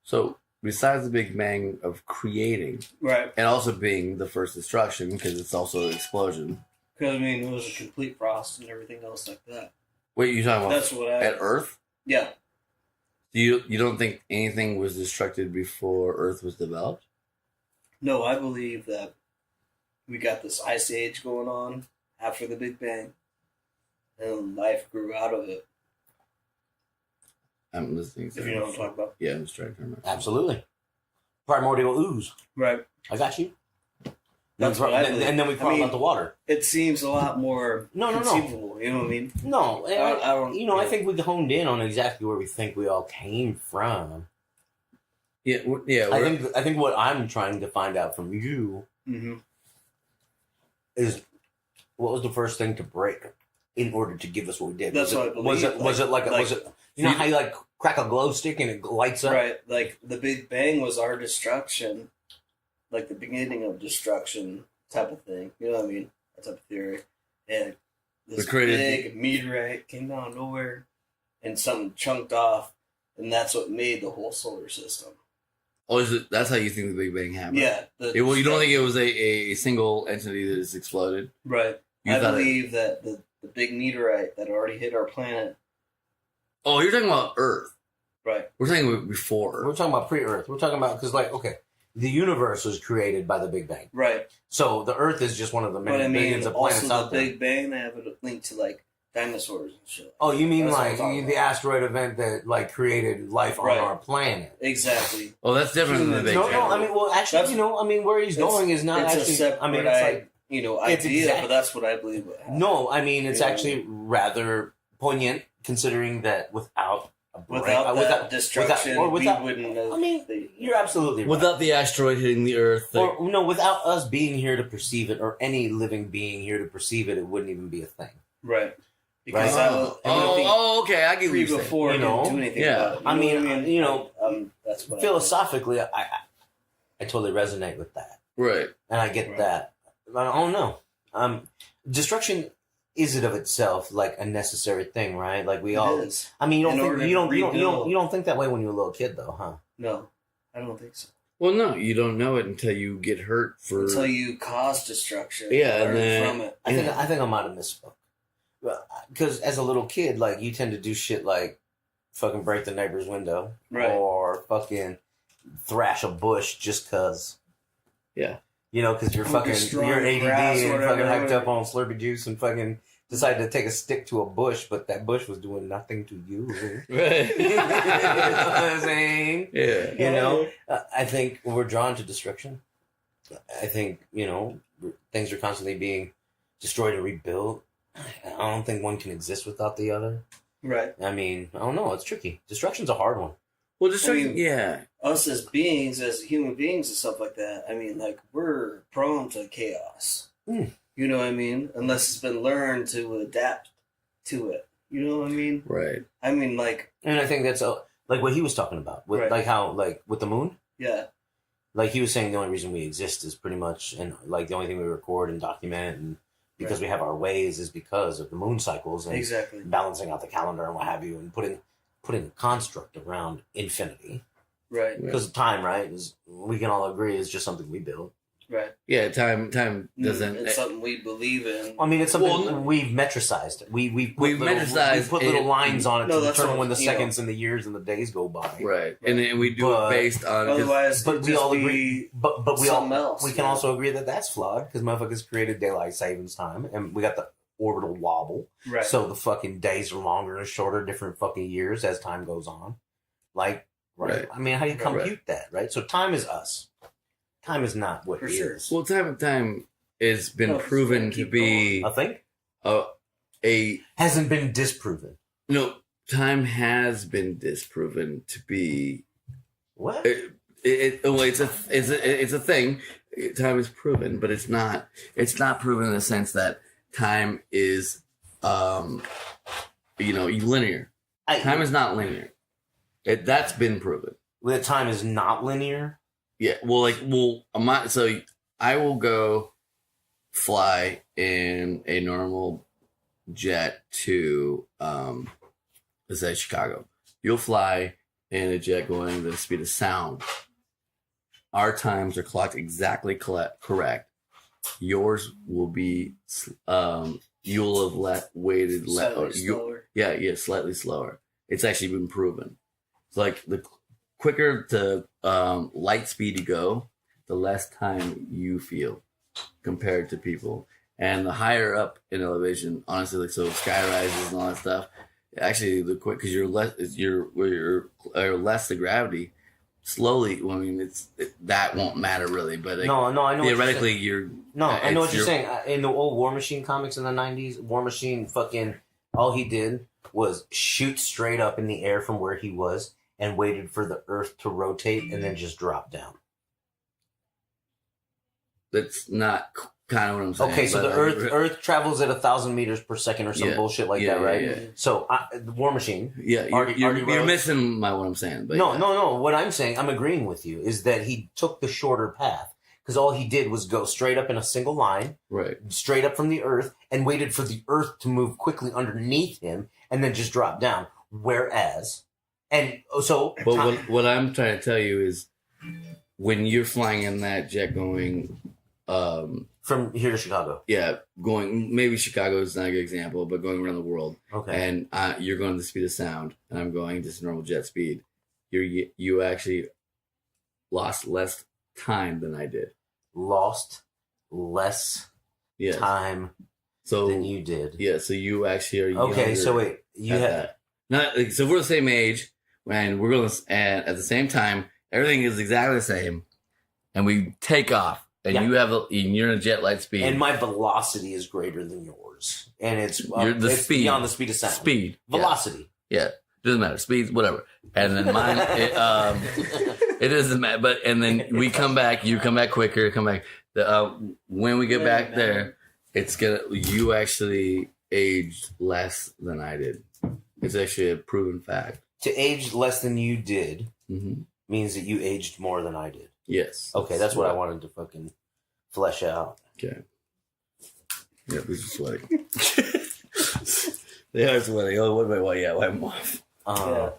So, besides the Big Bang of creating, right, and also being the first destruction, because it's also an explosion. Because, I mean, it was a complete frost and everything else like that. Wait, you talking about that's what at Earth? Yeah. You don't think anything was destructed before Earth was developed? No, I believe that we got this ice age going on after the Big Bang, and life grew out of it. I'm listening. If you know what I'm talking about. Yeah, I'm just trying to remember. Absolutely. Primordial ooze. Right. I got you. That's what I believe. And then we talk about the water. It seems a lot more conceivable. You know what I mean? No, I don't. You know, I think we honed in on exactly where we think we all came from. Yeah, yeah. I think what I'm trying to find out from you is what was the first thing to break in order to give us what we did. That's what I believe. Was it you know how you like crack a glow stick and it lights up? Right, like the Big Bang was our destruction, like the beginning of destruction type of thing. You know what I mean? That type of theory. And this big meteorite came out of nowhere, and something chunked off, and that's what made the whole solar system. Oh, that's how you think the Big Bang happened? Yeah. Well, you don't think it was a single entity that has exploded? Right. I believe that the big meteorite that already hit our planet. Oh, you're talking about Earth. Right. We're talking about before Earth. We're talking about pre-Earth. We're talking about, because the universe was created by the Big Bang. Right. So the Earth is just one of the many billions of planets out there. The Big Bang, they have a link to like dinosaurs and shit. Oh, you mean like the asteroid event that like created life on our planet? Exactly. Oh, that's different than the Big Bang. No, I mean, well, actually, where he's going is not actually. A separate, idea, but that's what I believe. No, I mean, it's actually rather poignant considering that without destruction, we wouldn't have. I mean, you're absolutely right. Without the asteroid hitting the Earth, without us being here to perceive it, or any living being here to perceive it, it wouldn't even be a thing. Right. Because okay, I get what you're saying. Before do anything about it. I mean, that's what philosophically, I totally resonate with that. Right. And I get that. I don't know. Destruction is it of itself like a necessary thing, right? Like we all. Is. I mean, you don't think that way when you're a little kid, though, huh? No, I don't think so. Well, no, you don't know it until you get hurt until you cause destruction. Yeah, and then from it. I think I might have misspoke. Because as a little kid, like you tend to do shit like fucking break the neighbor's window, right, or fucking thrash a bush just cause. Yeah. You know, because you're ADD and fucking hyped up on Slurpee juice and fucking decided to take a stick to a bush, but that bush was doing nothing to you. Right. You know what I'm saying? Yeah. You know, I think we're drawn to destruction. I think, things are constantly being destroyed and rebuilt. I don't think one can exist without the other. Right. I mean, I don't know. It's tricky. Destruction's a hard one. Well, destruction, us as beings, as human beings and stuff like that, I mean, like, we're prone to chaos. Mm. You know what I mean? Unless it's been learned to adapt to it. You know what I mean? Right. I mean, like... And I think that's, like what he was talking about. With, like how, like, with the moon? Yeah. like he was saying, the only reason we exist is pretty much, and like the only thing we record and document, and because we have our ways, is because of the moon cycles and balancing out the calendar and what have you, and putting a construct around infinity. Right. Because time, right, is we can all agree is just something we build. Right. Yeah, time doesn't. It's something we believe in. I mean, it's something we've metricized. We've put little lines on it to determine when the seconds and the years and the days go by. Right, and we do it based on. Otherwise, but we all agree. But we all else, we can also agree that that's flawed because motherfuckers created daylight savings time, and we got the orbital wobble. Right. So the fucking days are longer and shorter, different fucking years as time goes on. Like, right. I mean, how do you compute that? Right. So time is us. Time is not what it is. Well, time has been proven to be a thing. Hasn't been disproven. No, time has been disproven to be what? It's a thing. Time is proven, but it's not. It's not proven in the sense that time is, linear. Time is not linear. That's been proven. That time is not linear. Yeah, so I will go fly in a normal jet to, let's say Chicago. You'll fly in a jet going the speed of sound. Our times are clocked exactly correct. Yours will be, you'll have waited slower. Yeah, slightly slower. It's actually been proven. It's like the quicker the light speed you go, the less time you feel compared to people. And the higher up in elevation, honestly, like so sky rises and all that stuff, actually the quick because you're less the gravity. Slowly, well, I mean, that won't matter really, but like, no, I know. Theoretically, I know what you're saying. In the old War Machine comics in the 90s, War Machine fucking all he did was shoot straight up in the air from where he was and waited for the Earth to rotate and then just drop down. That's not kind of what I'm saying. Okay, so the Earth travels at 1,000 meters per second or some bullshit like that, right? Yeah. So the War Machine. Yeah, you're missing what I'm saying. But no. What I'm saying, I'm agreeing with you, is that he took the shorter path because all he did was go straight up in a single line, right, straight up from the Earth, and waited for the Earth to move quickly underneath him and then just drop down. Whereas. But what I'm trying to tell you is, when you're flying in that jet going, from here to Chicago, going maybe Chicago is not a good example, but going around the world, okay, and you're going the speed of sound, and I'm going just normal jet speed. You actually lost less time than I did. Lost less time than you did. Yeah, so you actually are okay. So wait, you had not so we're the same age. When we're going and at the same time, everything is exactly the same, and we take off, and you're in a jet light speed, and my velocity is greater than yours, and it's speed beyond the speed of sound. Velocity, doesn't matter, speed, whatever, and then mine, it doesn't matter. But and then we come back, you come back quicker, when we get back there, you actually aged less than I did. It's actually a proven fact. To age less than you did means that you aged more than I did. Yes. Okay, that's what I wanted to fucking flesh out. Okay. Yeah, these are sweating. They are sweating. Oh, what about wipe them off. I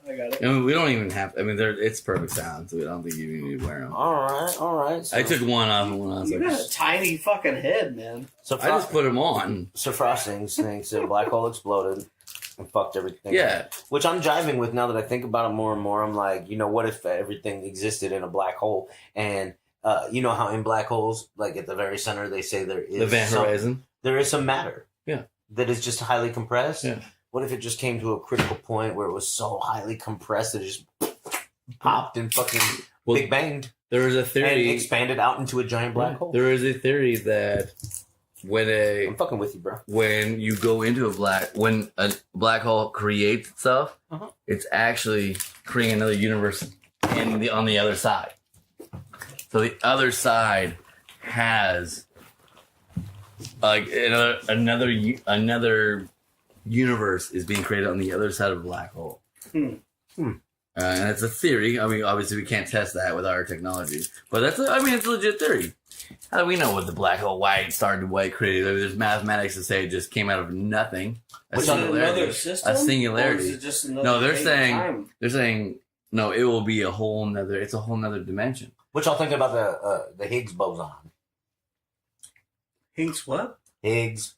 got it. I mean, we don't even have. I mean, it's perfect sound, so I don't think you even need to wear them. All right. So I took one off and one off. You got a tiny fucking head, man. So I just put them on. So Frosting thinks that a black hole exploded and fucked everything. Yeah. Which I'm jiving with now that I think about it more and more. I'm like, what if everything existed in a black hole? And you know how in black holes, like at the very center, they say there is... The Event Horizon. There is some matter. Yeah. That is just highly compressed. Yeah. What if it just came to a critical point where it was so highly compressed that it just popped and fucking big banged? There is a theory... And expanded out into a giant black hole. There is a theory that... I'm fucking with you, bro. When you go into when a black hole creates itself, it's actually creating another universe on the other side. So the other side has like another universe is being created on the other side of a black hole. And it's a theory. I mean, obviously, we can't test that with our technology, but it's a legit theory. How do we know what the black hole white started white created? There's mathematics that say it just came out of nothing. Is it another system? A singularity. Or is it just another No, they're time? saying no. It will be a whole nother. It's a whole nother dimension. What y'all think about the Higgs boson? Higgs what? Higgs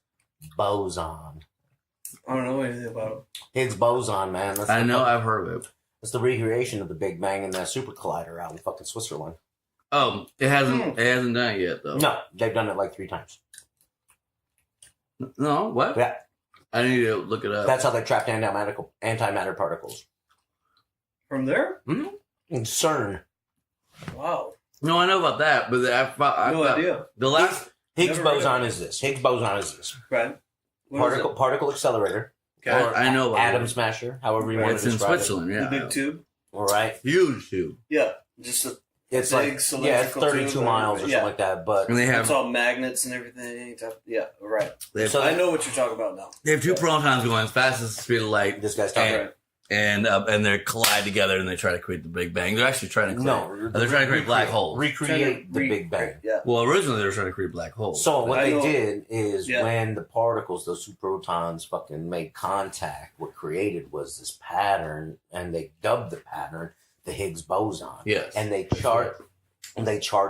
boson. I don't know anything about it. Higgs boson, man. I know. I've heard of it. It's the recreation of the Big Bang in that super collider out in fucking Switzerland. Oh, it hasn't done it yet though. No, they've done it like 3 times. No, what? Yeah, I need to look it up. that's how they trapped antimatter particles. From there? Mm-hmm. In CERN. Wow. No, I know about that, but No idea. The last Higgs Never heard boson of is this. Higgs boson is this. Right. What is it? Particle accelerator. Okay. Or I know about atom it. smasher, however you want it's to in describe Switzerland, The yeah. big tube? it. All right. Huge tube. Yeah. Just a It's big it's cylindrical 32 tube, miles or yeah. something like that. But And they it's have all magnets and everything. Yeah, right. So I know what you're talking about now. they have 2 protons going as fast as the speed of light, this guy's talking. Right. and they collide together and they try to create the Big Bang. They're actually trying to create, No, they're trying to create black holes. Recreate the Big Bang. Yeah. Well, originally they were trying to create black holes. So what I they know- did is Yeah. when the particles, those 2 protons, fucking made contact, what created was this pattern, and they dubbed the pattern the Higgs boson. Yes. And they chart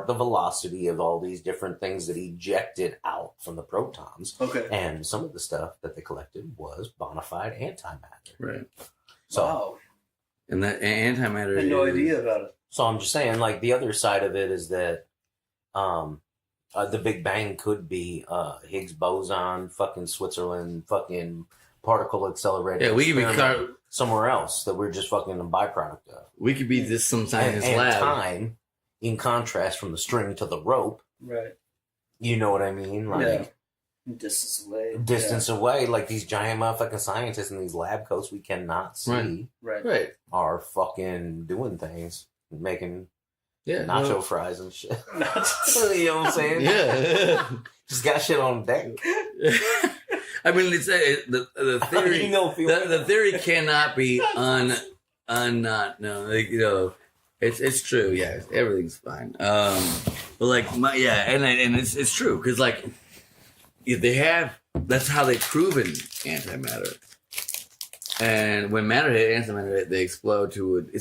the velocity of all these different things that ejected out from the protons. Okay. And some of the stuff that they collected was bona fide antimatter. Right. So, Wow. And that antimatter I had no is- idea about it. so I'm just saying, like, the other side of it is that the Big Bang could be Higgs boson, fucking Switzerland, fucking particle accelerator. Yeah, we could experiment be somewhere else that we're just fucking a byproduct of. we could be this some And, scientist and lab. time, in contrast from the string to the rope, Right. you know what I mean? Like, Yeah. Distance away. distance away, like these giant motherfucking scientists in these lab coats we cannot see Right. Yeah. Right. Right. are fucking doing things, making Yeah. nacho fries and shit. Not You know what I'm saying? Yeah. Just got shit on deck. I mean, it's the theory. You know, The theory cannot be not no. Like, you know, it's true. Yeah, everything's fine. But like and it's true because like if they have, that's how they've proven antimatter. And when matter hit antimatter, they explode to it.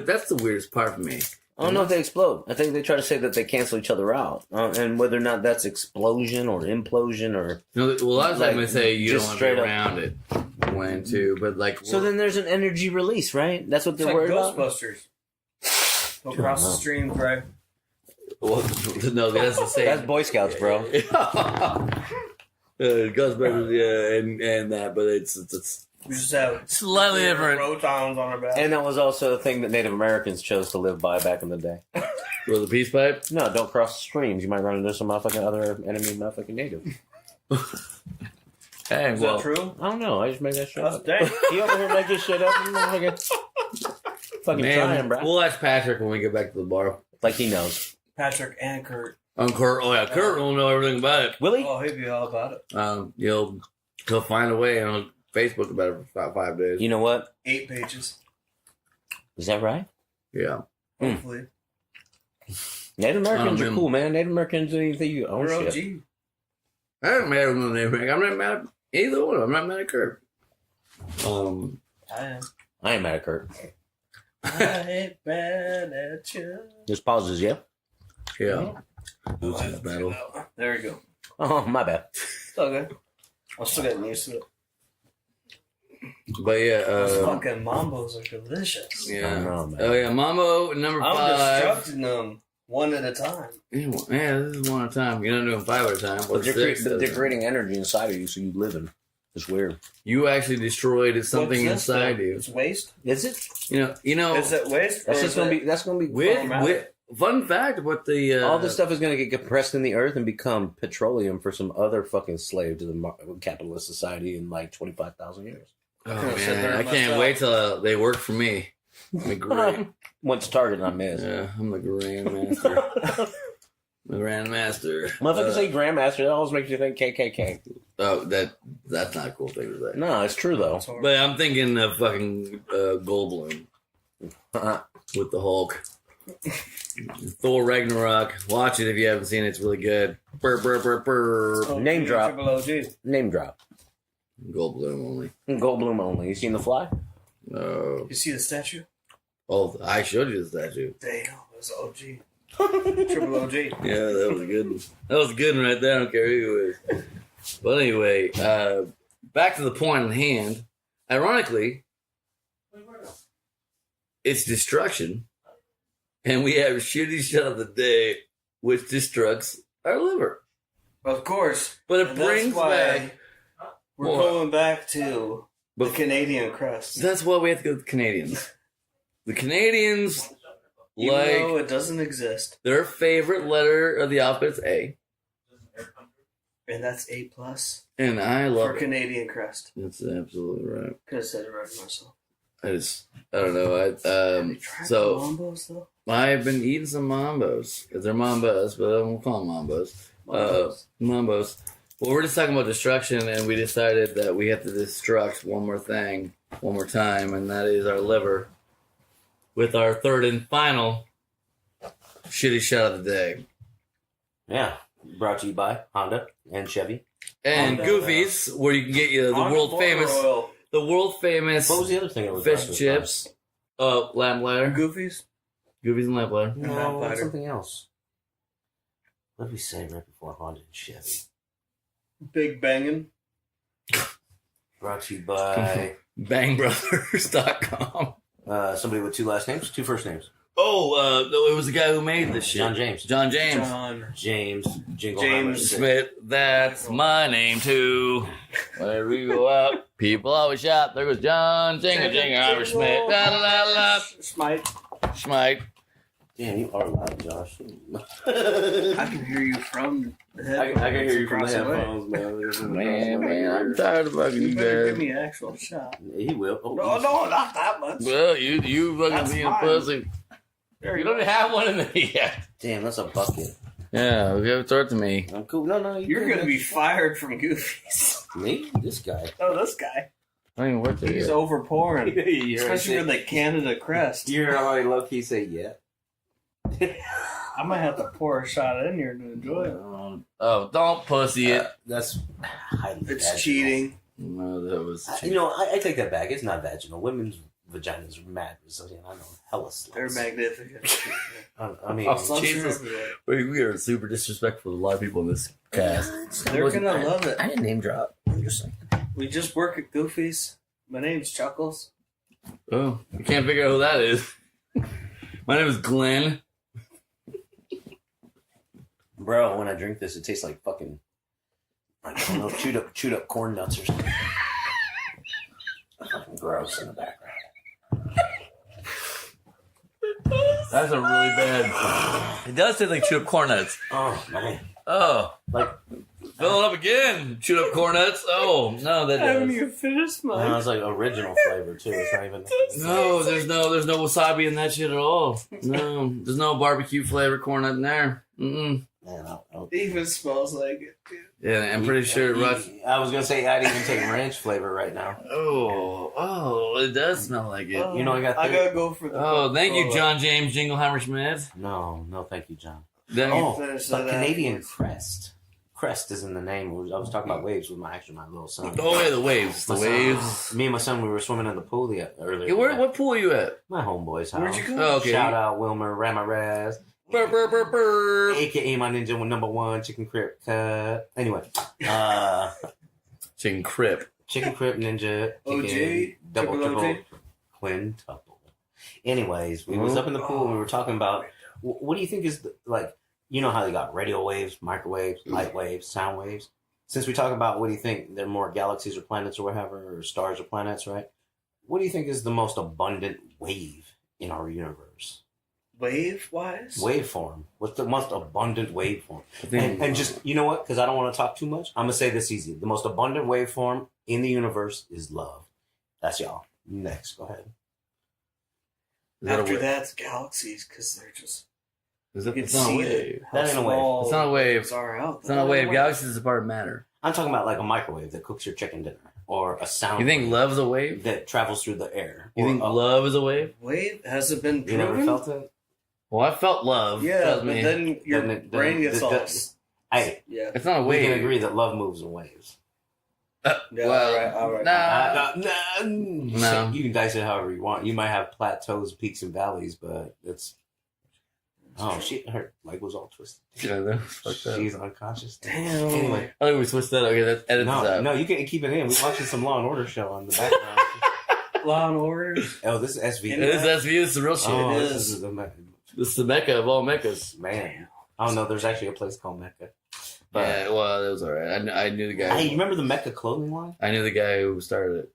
That's the weirdest part for me. I don't know if they explode. I think they try to say that they cancel each other out, and whether or not that's explosion or implosion or. You know, well, a lot of times Like, they say you don't just want to be straight up. around it when to, but like So then there's an energy release, right? That's what It's they're like worried about. Ghostbusters. Go across the stream, right? well, no, that's the same. That's Boy Scouts, bro. Ghostbusters, yeah, and that, but it's We just have slightly different. protons on our back. And that was also a thing that Native Americans chose to live by back in the day. With the peace pipe. No, don't cross the streams. You might run into some motherfucking other enemy motherfucking native. Hey, Is well, that true? I don't know. I just made that shit That's up. dang. You over here making shit up? You motherfucking fucking trying, man, bro. we'll ask Patrick when we get back to the bar. Like he knows. Patrick and Kurt. Kurt, oh yeah, Kurt will know everything about it. Will he? Oh, he'd be all about it. He'll find a way on Facebook about it for about 5 days. You know what? 8 pages, Is that right? Yeah. hopefully. Native Americans are man. cool, man. Native Americans do anything you own We're shit. I haven't mad with no name. I'm not mad at either one. I'm not mad at Kurt. I am. I ain't mad at Kurt. I ain't bad at you. There's pauses, yeah? Yeah. Loses battle. There we go. Oh, my bad. It's okay. I'm still getting used to it. But yeah, Those fucking mambos are delicious. I yeah. know, man. Oh yeah, Mambo number I'm 5. destructing them one at a time. Yeah, this is one at a time. You're not doing 5 at a time. Or But they're, 6 but at a they're time. creating energy inside of you, so you live in. It's weird. You actually destroyed something What's this, inside though? you. It's waste? Is it? You know. Is it waste? That's or just is gonna it- be. That's gonna be. With fun fact, what the all this stuff is gonna get compressed in the earth and become petroleum for some other fucking slave to the capitalist society in like 25,000 years. Oh Sit there man, I and can't mess wait till they work for me. I'm the great. Went to Target and I missed. Yeah, I'm the grandmaster. The grandmaster. Motherfuckers say grandmaster. That always makes you think KKK. Oh, that's not a cool thing to say. No, it's true though. It's horrible. But I'm thinking of fucking Goldblum. with the Hulk. Thor Ragnarok. Watch it if you haven't seen it. It's really good. Burr, burr, burr, burr. Name drop. Triple OG. Name drop. Goldblum only. Goldblum only. You seen The Fly? No. You see the statue? Oh, I showed you the statue. Damn, it was OG. Triple OG. Yeah, that was a good one. That was a good one right there. I don't care who it is. But anyway, back to the point at hand. Ironically, it's destruction. And we have shitty shot of the day, which destructs our liver. Of course. But it And brings that's why back we're more. going back to the Canadian crest. That's why we have to go with the Canadians. The Canadians, Even like, though it doesn't exist. their favorite letter of the alphabet is A. And that's A plus And I for love it. Canadian crest. That's absolutely right. Could have said it right myself. I don't know. Have you tried So the Mambos, though? I've been eating some Mambos because they're Mambos, but I won't call them Mambos. Mambos. Well, we're just talking about destruction, and we decided that we have to destruct one more thing, one more time, and that is our liver. With our third and final shitty shot of the day. Yeah. Brought to you by Honda and Chevy. And Honda, Goofy's, where you can get the world famous, Oil. the world famous What was the other thing that was fish brought to us chips, lamplighter, Goofies? Goofies and lamplighter. by? No, Lamplighter. it's something else. What did we say right before Honda and Chevy? Big bangin'. Brought to you by Bangbrothers.com. somebody with two last names, two first names. Oh, no, it was the guy who made this shit. John James. John James. John. James Jingleheimer. James Smith, that's my name too. Whenever we go out, people always shout, there goes John Jingleheimer Smith. Da da da da. Smite. Schmite. Damn, you are loud, Josh. I can hear you from the headphones. I can hear you from the across way. headphones, man. Man, I'm tired of fucking You you better give guys. me an actual shot. He will. Oh, No, not that much. Well, you That's fucking being a mine. pussy. There You go. don't have one in there yet. Damn, that's a bucket. Yeah, we have to start to me. I'm cool. No, You're good. going to be fired from Goofies. Me? This guy. Oh, this guy. I don't even work there He's yet. over pouring. You're Especially with the Canada crest. You're already low key say yeah. I might have to pour a shot in here to enjoy it. Oh, don't pussy it. That's highly It's vaginal. cheating. No, that was. You know, I take that back. It's not vaginal. Women's vaginas are mad resilient. I know hella sluts. They're magnificent. I mean, Oh, Sluts are Jesus. everywhere. We are super disrespectful to a lot of people in this cast. They're going to love it. I didn't name drop. I'm just saying. We just work at Goofy's. My name's Chuckles. Oh, you can't figure out who that is. My name is Glenn. Bro, when I drink this, it tastes like fucking, I don't know, chewed up corn nuts or something. Fucking gross in the background. That's a really bad. It does taste like chewed up corn nuts. Oh, man. Oh, Like, fill it up again. Chewed up corn nuts. Oh no, that Haven't does. you finished no, mine? it's like original flavor, too. It's not even. No, there's no wasabi in that shit at all. No, there's no barbecue flavor corn nut in there. Mm-mm. Man, It even smells like it, dude. Yeah, I'm pretty sure Russ. I was going to say I'd even take ranch flavor right now. Oh, it does smell like it. You know, I got I the- gotta go for the. Oh, thank you, Coca-Cola. John James Jingleheimer Smith. No, thank you, John. Then Oh, finish but that Canadian afterwards. crest. Crest is in the name. I was talking about waves with my little son. oh yeah, the waves, the My son- waves. Me and my son, we were swimming in the pool earlier. Yeah, what pool are you at? My homeboy's house. Where'd you go? Oh, okay. Shout out Wilmer Ramirez, Burr, burr, burr, burr. aka my ninja #1 chicken crip cut. Anyway, Chicken crip. chicken crip ninja, OG, chicken, double triple triple, OG. quintuple. Anyways, we was up in the pool. And we were talking about what do you think is you know how they got radio waves, microwaves, light waves, sound waves. Since we talk about what do you think they're more galaxies or planets or whatever, or stars or planets, right? What do you think is the most abundant wave in our universe? Wave wise? Waveform. What's the most abundant waveform? And just, you know what? Because I don't want to talk too much. I'm going to say this easy. The most abundant waveform in the universe is love. That's y'all. Next. Go ahead. Is that a After wave? that's galaxies, because they're just. Is You it, can it's not a see wave. how That ain't a wave. small It's not a wave. things Are out It's not a wave. Galaxies is a part of matter. I'm talking about like a microwave that cooks your chicken dinner. or a sound. You think wave love's a wave? that travels through the air? You Or think a- love is a wave? Wave has it been You proven? never felt it? Well, I felt love. Yeah, Tells but me then your Then it- brain then gets it all. does- Hey, Yeah. it's not a we wave. can agree that love moves in waves. Yeah. well, all right. No. You can dice it however you want. You might have plateaus, peaks, and valleys, but it's. Oh shit! Her leg was all twisted. Yeah, that was fucked up. She's unconscious. Damn. Anyway, I think we switched that. Okay, let's edit this no, out. no, you can keep it in. We're watching some Law and Order show on the background. Law and Order. Oh, this is SV. It is SVU. This is the real shit. Oh, It this is. is the This is the Mecca of all Meccas. man. Oh no, there's actually a place called Mecca. But Yeah, well, it was alright. I knew the guy. hey, you remember the Mecca clothing line? I knew the guy who started it.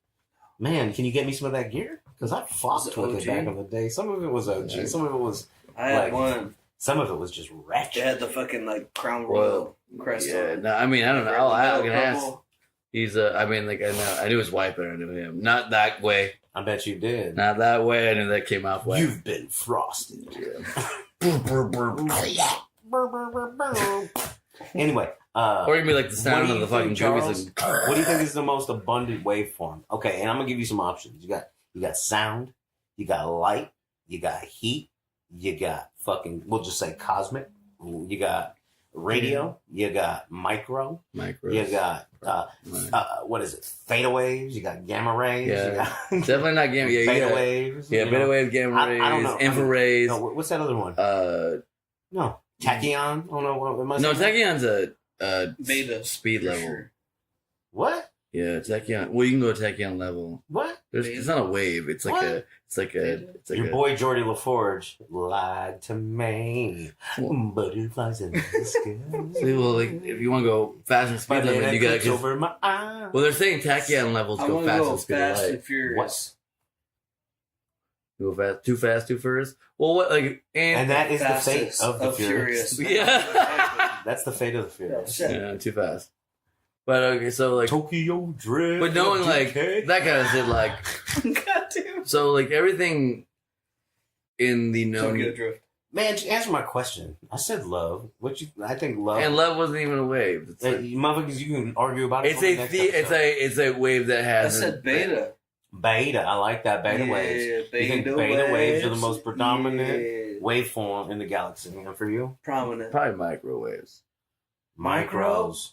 Man, can you get me some of that gear? Because I fucked Was it with it OG? back in the day. Some of it was OG. Yeah. Some of it was. I had Like, one. Some of it was just They ratchet. had the fucking like Crown Well, Royal crest Yeah, on. no, I mean, I don't know. I can ask. Purple. He's I mean, like I knew his wife, but I knew him. Not that way. I bet you did. Not that way. I knew that came off way. You've been frosted. Anyway, Or you mean like the sound of the fucking Charles? goobies. What do you think is the most abundant waveform? Okay, and I'm gonna give you some options. You got sound, you got light, you got heat, you got fucking we'll just say cosmic, you got radio, you got micro, Micro. you got what is it? Theta waves, you got gamma rays, Yeah. you got Definitely not gamma. Yeah, beta yeah. waves. Yeah, you beta know? wave, gamma I rays, don't know. infrared. No, what's that other one? No, tachyon. Oh no, what am I No, saying? Tachyon's a Beta. speed for level. sure. What? Yeah, Tachyon. Well, you can go to Tachyon level. What? It's not a wave. It's like What? it's like it's like Your a, boy Jordy LaForge lied to me. Butterflies in the sky. See, well, like if you want to go fast and speed My limit, you man got. clicks over my eye. Well, they're saying Tachyon levels I go want to fast go and speed of fast light. and furious. Go fast, too fast. Well, what like And that is the fate Fastest of the furious. Yeah. That's the fate of the Oh, furious. shit. Yeah, too fast. But okay, so like, Tokyo Drift. but knowing like that kind of shit, like, God damn. so like everything in the known Tokyo Drift. Man, just answer my question. I said love. I think love. and love wasn't even a wave. It's, like, You motherfuckers, you can argue about it. it's on the a next it's episode. a wave that I has. said beta. Beta. I like that. Beta waves. You think beta waves are the most predominant Yeah. waveform in the galaxy? And for you, Prominent. Probably microwaves. micros.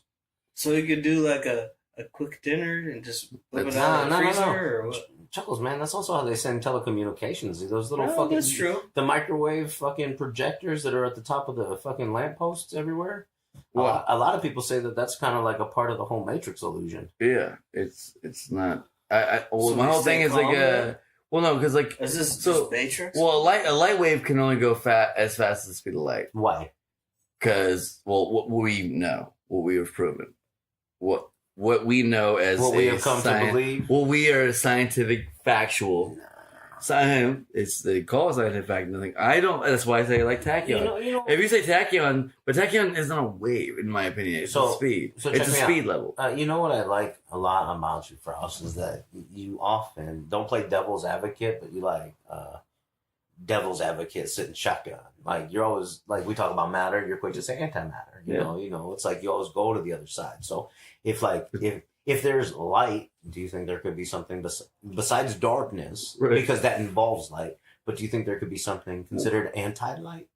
So you could do like a quick dinner and just whip it Nah, out of the no, no, freezer no. or what? Chuckles, man. That's also how they send telecommunications. Those little Oh, fucking that's true. the microwave fucking projectors that are at the top of the fucking lampposts everywhere. Well, A lot of people say that that's kind of like a part of the whole Matrix illusion. yeah, it's not. Well, So my we whole stay thing is calm like then? well, no, because like Is this So- just Matrix? well, a light wave can only go as fast as the speed of light. Why? Because what we know, what we have proven, what we know as What we a have come to believe. Well, we are scientific factual. Science. It's they call it scientific fact. Nothing. I don't. That's why I say like tachyon. You know, If you say tachyon, but tachyon is not a wave, in my opinion. It's So- a speed. so It's check a me out. speed level. you know what I like a lot about you, Frost, is that you often don't play devil's advocate, but you like devil's advocate sitting shotgun. Like you're always like we talk about matter, you're quick to say antimatter. Yeah. You know, it's like you always go to the other side. So if there's light, do you think there could be something besides darkness? Right. Because that involves light. But do you think there could be something considered anti-light?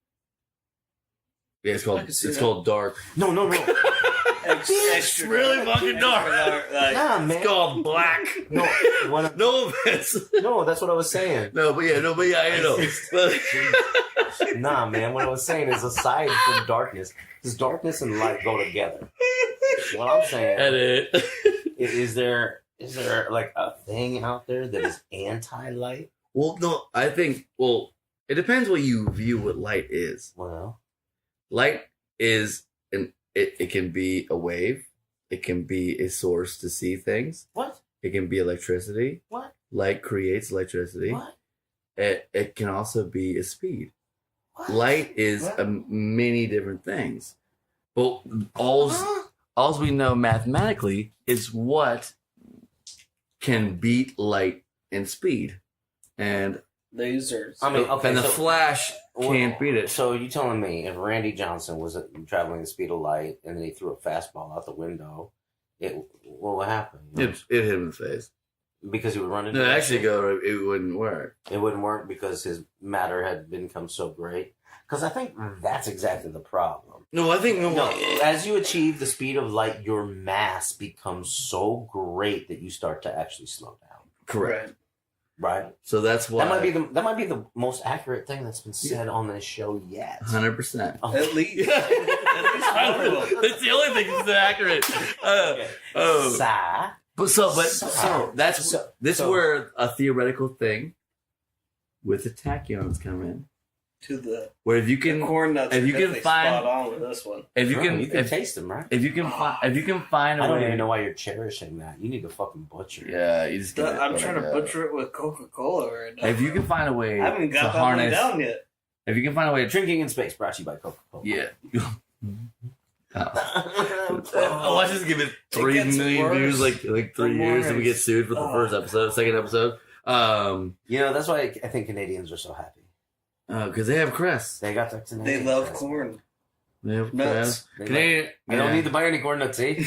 Yeah, it's I called can see it's that. called dark. No. Extra really fucking dark. Like, Nah, man. It's called black. No, what, No offense. no, that's what I was saying. No, but yeah, I know. But, Nah, man. What I was saying is aside from darkness, does darkness and light go together? What I'm saying edit. is there like a thing out there that is anti-light? Well, no, I think. Well, it depends what you view what light is. Well, Light is it can be a wave. It can be a source to see things. what? It can be electricity. What? Light creates electricity. What? It can also be a speed. What? Light is What? many different things. But all we know mathematically is what can beat light in speed. And lasers. I mean, okay. and the so, Flash can't beat it. So you telling me if Randy Johnson was traveling the speed of light and then he threw a fastball out the window, What happened? It hit him in the face. Because he would run into No, that actually, shit? it wouldn't work. It wouldn't work because his matter had become so great. Because I think that's exactly the problem. No, I think No, as you achieve the speed of light, your mass becomes so great that you start to actually slow down. correct. Right? So that's why That might be the most accurate thing that's been said on this show yet. 100%. Oh. At least. At least one of them. That's the only thing that's accurate. Sigh. This is where a theoretical thing with the tachyons come in. To the Where if you can corn nuts, if you can find spot on with this one. if you can taste them, right? if you can find a I don't way. even know why you're cherishing that. You need to fucking butcher it. Yeah, you just get it, I'm trying to like, butcher it with Coca-Cola right now. If you can find a way I haven't to got that harness, one down yet. if you can find a way to Drinking in Space brought to you by Coca-Cola. yeah. Watch us give it 3 gets million worse. views like 3 years and we get sued for the first episode, second episode. You know, that's why I think Canadians are so happy. Because they have crests. They got that Canadian They love crest. corn. They have Nuts. crests. They Canadian. I don't need to buy any corn nuts, see?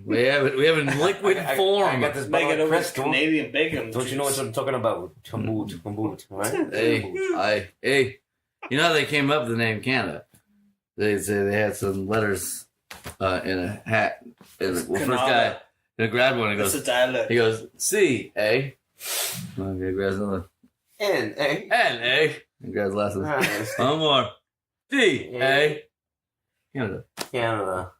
We have it in liquid form. I got this Make bottle it of over crest. Canadian bacon. Don't you know what I'm talking about? Kamboot, right? Hey, you know how they came up with the name Canada? They say they had some letters in a hat. And first guy grabbed one and That's goes, a dialect. he goes, C, A. Okay, grabs another. N, A. N, A. And grabs the last one. One more. D, A. Canada. Canada.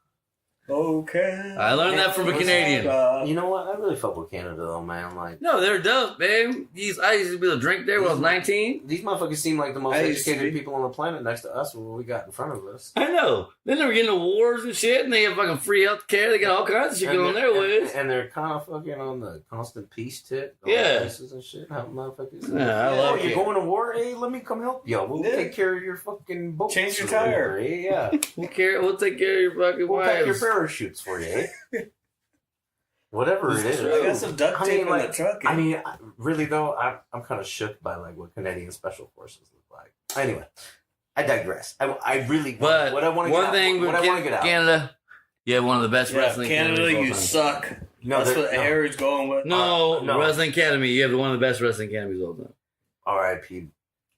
Okay. I learned that from a Canadian. You know what? I really fuck with Canada, though, man. Like, No, they're dope, man. I used to be able to drink there when I was 19. these motherfuckers seem like the most I used to educated be. people on the planet next to us. What we got in front of us. I know. Then they were getting into wars and shit, and they have fucking free health care. They got all kinds of shit going on their ways. And they're kind of fucking on the constant peace tip. Going Yeah. places and shit. How motherfuckers. Yeah, I love you're it. going to war? Hey, let me come help you. We'll Yeah. take care of your fucking boat. Change your tire. Yeah. We'll take care of your fucking We'll pack your wives. parachutes for you, eh? Whatever it is. I got some duct tape in the truck. I mean, really though, I'm kind of shook by like what Canadian Special Forces look like. Anyway, I digress. I really. But what I want to one get thing out, with what I want to get out. Canada, you have one of the best wrestling Canada, academies of all you time. suck. No, That's what no. Harry's going with. No, No. Wrestling Academy. You have one of the best wrestling academies of all time. R.I.P.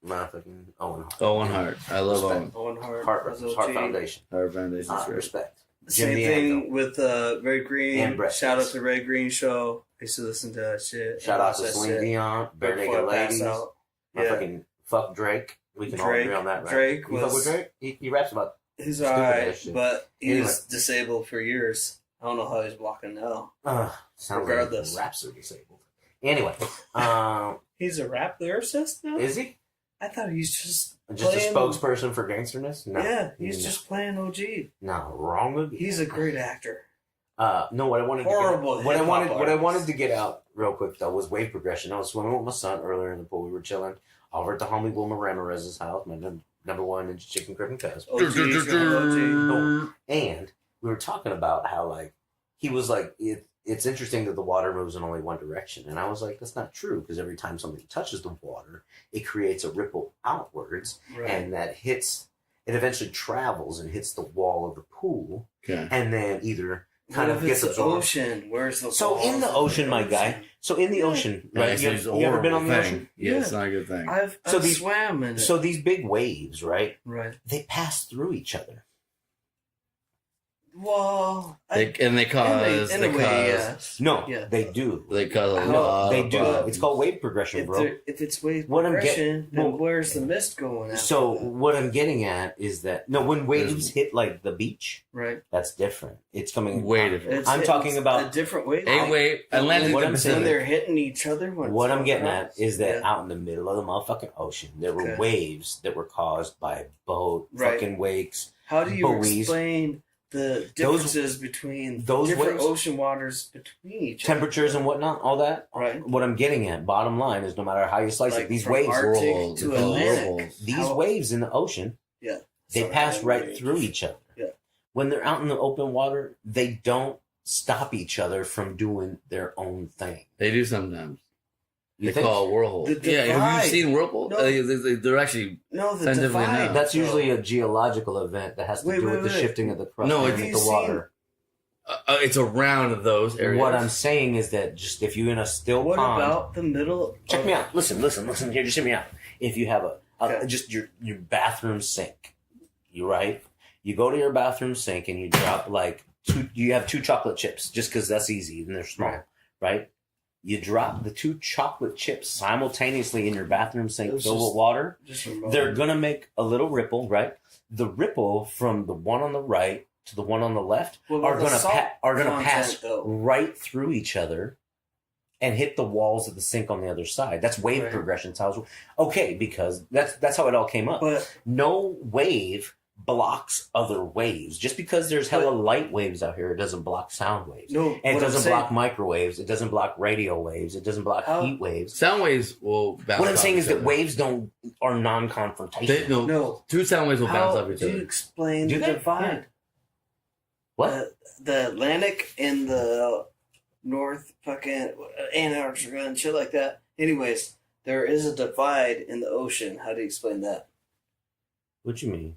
Motherfucking Owen Hart. Owen Hart. I love Respect. Owen. Owen Hart. Heart SLG. Foundation. Hart Foundation. Respect. Same Jimmy thing Anvil. with Red Green. And Brett Shout out Bass. to Red Green Show. I used to listen to that shit. Shout out to That Celine shit Dion, Bare before Naked I pass Ladies. out. My Yeah. fucking fuck Drake. We can all Drake- agree on that, right? Drake You fuck was- with Drake? He raps about. He's Stupid alright, ass shit. but he Anyway. was disabled for years. I don't know how he's walking now. Sounds Regardless. like raps are disabled. Anyway, He's a rap lyricist now? is he I thought he's just just playing, a spokesperson for gangsterness? No. Yeah, he's No. just playing OG. No, wrong again. He's a great actor. No, what I wanted Horrible to get, what I hip-hop wanted what I artist. wanted to get out real quick though was wave progression. I was swimming with my son earlier in the pool. We were chilling over at the homie Wilma Ramirez's house, my number one ninja chicken crippin' cuz. OG, OG. And we were talking about how like he was like it's interesting that the water moves in only one direction, and I was like, that's not true because every time something touches the water, it creates a ripple outwards, Right. and that hits. It eventually travels and hits the wall of the pool, Okay. and then either What kind if of gets it's the absorbed. ocean? Where's the So in the balls ocean, of my the guy. ocean? So in the Yeah. ocean, Yeah, right? it's You, a you ever been on the horrible ocean? thing. Yeah, it's Yeah. not a good thing. I've So these- swam in it. So these big waves, right? right. They pass through each other. Well, They cause in a way, yes. No, Yeah. they do. they cause a No, lot. they of do. problems. It's called wave progression, bro. If it's wave What I'm progression, then well, where's the mist going after So that? what I'm getting at is that no, when waves hit like the beach, Right. that's different. It's coming Way different. I'm talking about- a different wave. A wave, Atlantic What and I'm Pacific. when they're hitting each other. When What it's I'm getting going at is that Yeah. out in the middle of the motherfucking ocean, there were Okay. waves that were caused by boat Right. fucking wakes. How do you buoys. explain the differences between those different waves- ocean waters between each Temperatures and whatnot, all that. Right. What I'm getting at, bottom line, is no matter how you slice Like it, these from waves, Arctic whirlpools, to they're called Atlantic. whirlpools. these How- waves in the ocean, Yeah. they Sorry, pass right range. through each other. Yeah. When they're out in the open water, they don't stop each other from doing their own thing. They do sometimes. You They think? call it whirlpool. The Yeah, have divide. you seen whirlpool? No. They're actually No, the Scientifically divide. no. That's usually a geological event that has to Wait, do with wait, the wait. shifting of the crust No, and have with you the seen- water. It's around those areas. What I'm saying is that just if you're in a still What pond, about the middle? check me out. Listen here. Just hear me out. If you have Okay. just your bathroom sink, you go to your bathroom sink and you drop like you have 2 chocolate chips just because that's easy and they're small, right? You drop the 2 chocolate chips simultaneously in your bathroom sink filled with water. They're gonna make a little ripple, right? The ripple from the one on the right to the one on the left are gonna pass right through each other and hit the walls of the sink on the other side. That's wave progression. Okay, because that's how it all came up. But no wave blocks other waves. Just because there's hella light waves out here, it doesn't block sound waves. No, and it doesn't saying, block microwaves. It doesn't block radio waves. It doesn't block heat waves. Sound waves will bounce. What I'm saying is that other. waves are non-confrontational. No, 2 sound waves will bounce off each How do you other. explain Do the they? divide? What? The Atlantic and the North fucking Antarctica and shit like that. Anyways, there is a divide in the ocean. How do you explain that? What you mean?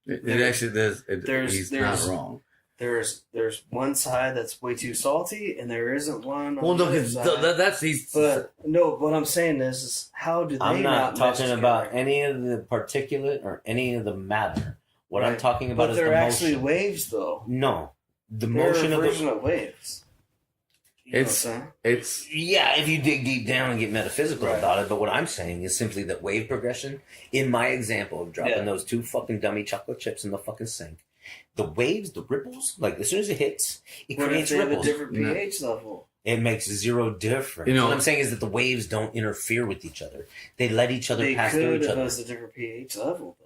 It actually does. He's there's- not wrong. There's one side that's way too salty, and there isn't one. Well, on no, the other because side. that's he's. But no, what I'm saying is how do they? I'm not talking mesh about together? any of the particulate or any of the matter. What I'm Right. talking about But is they're the actually motion. waves, though. No, the They're motion a of version the. of waves. You know It's- what I'm saying? It's Yeah, if you dig deep down and get metaphysical Right. about it. But what I'm saying is simply that wave progression, in my example of dropping Yeah. those 2 fucking dummy chocolate chips in the fucking sink, the waves, the ripples, like as soon as it hits, it What if creates they have a ripples. different No. pH level? It makes 0 difference. You know- what I'm saying is that the waves don't interfere with each other. They let each other They pass through could each if it other. was a different pH level.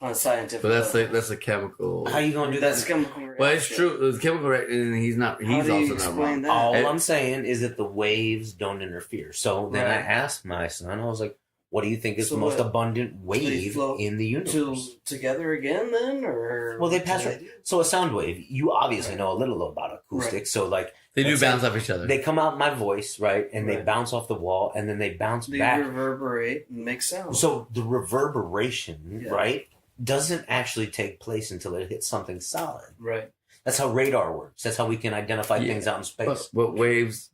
On a scientific but level. that's a chemical. How you gonna do That's that? chemical reaction. Well, it's true. It's chemical, and he's not. How He's do you also not explain wrong. that? All It- I'm saying is that the waves don't interfere. So then I Right. asked my son, I was like, what do you think is So the most what? abundant They wave float in the universe? together again, then, or Well, they what pass do right- do? So a sound wave, you obviously Right. know a little about acoustics. Right. So like They do let's bounce say off each other. they come out my voice, right? And they Right. bounce off the wall and then they bounce They back. reverberate and make sound. So the reverberation, Yeah. right, doesn't actually take place until it hits something solid. right. That's how radar works. That's how we can identify Yeah. things out in space. but waves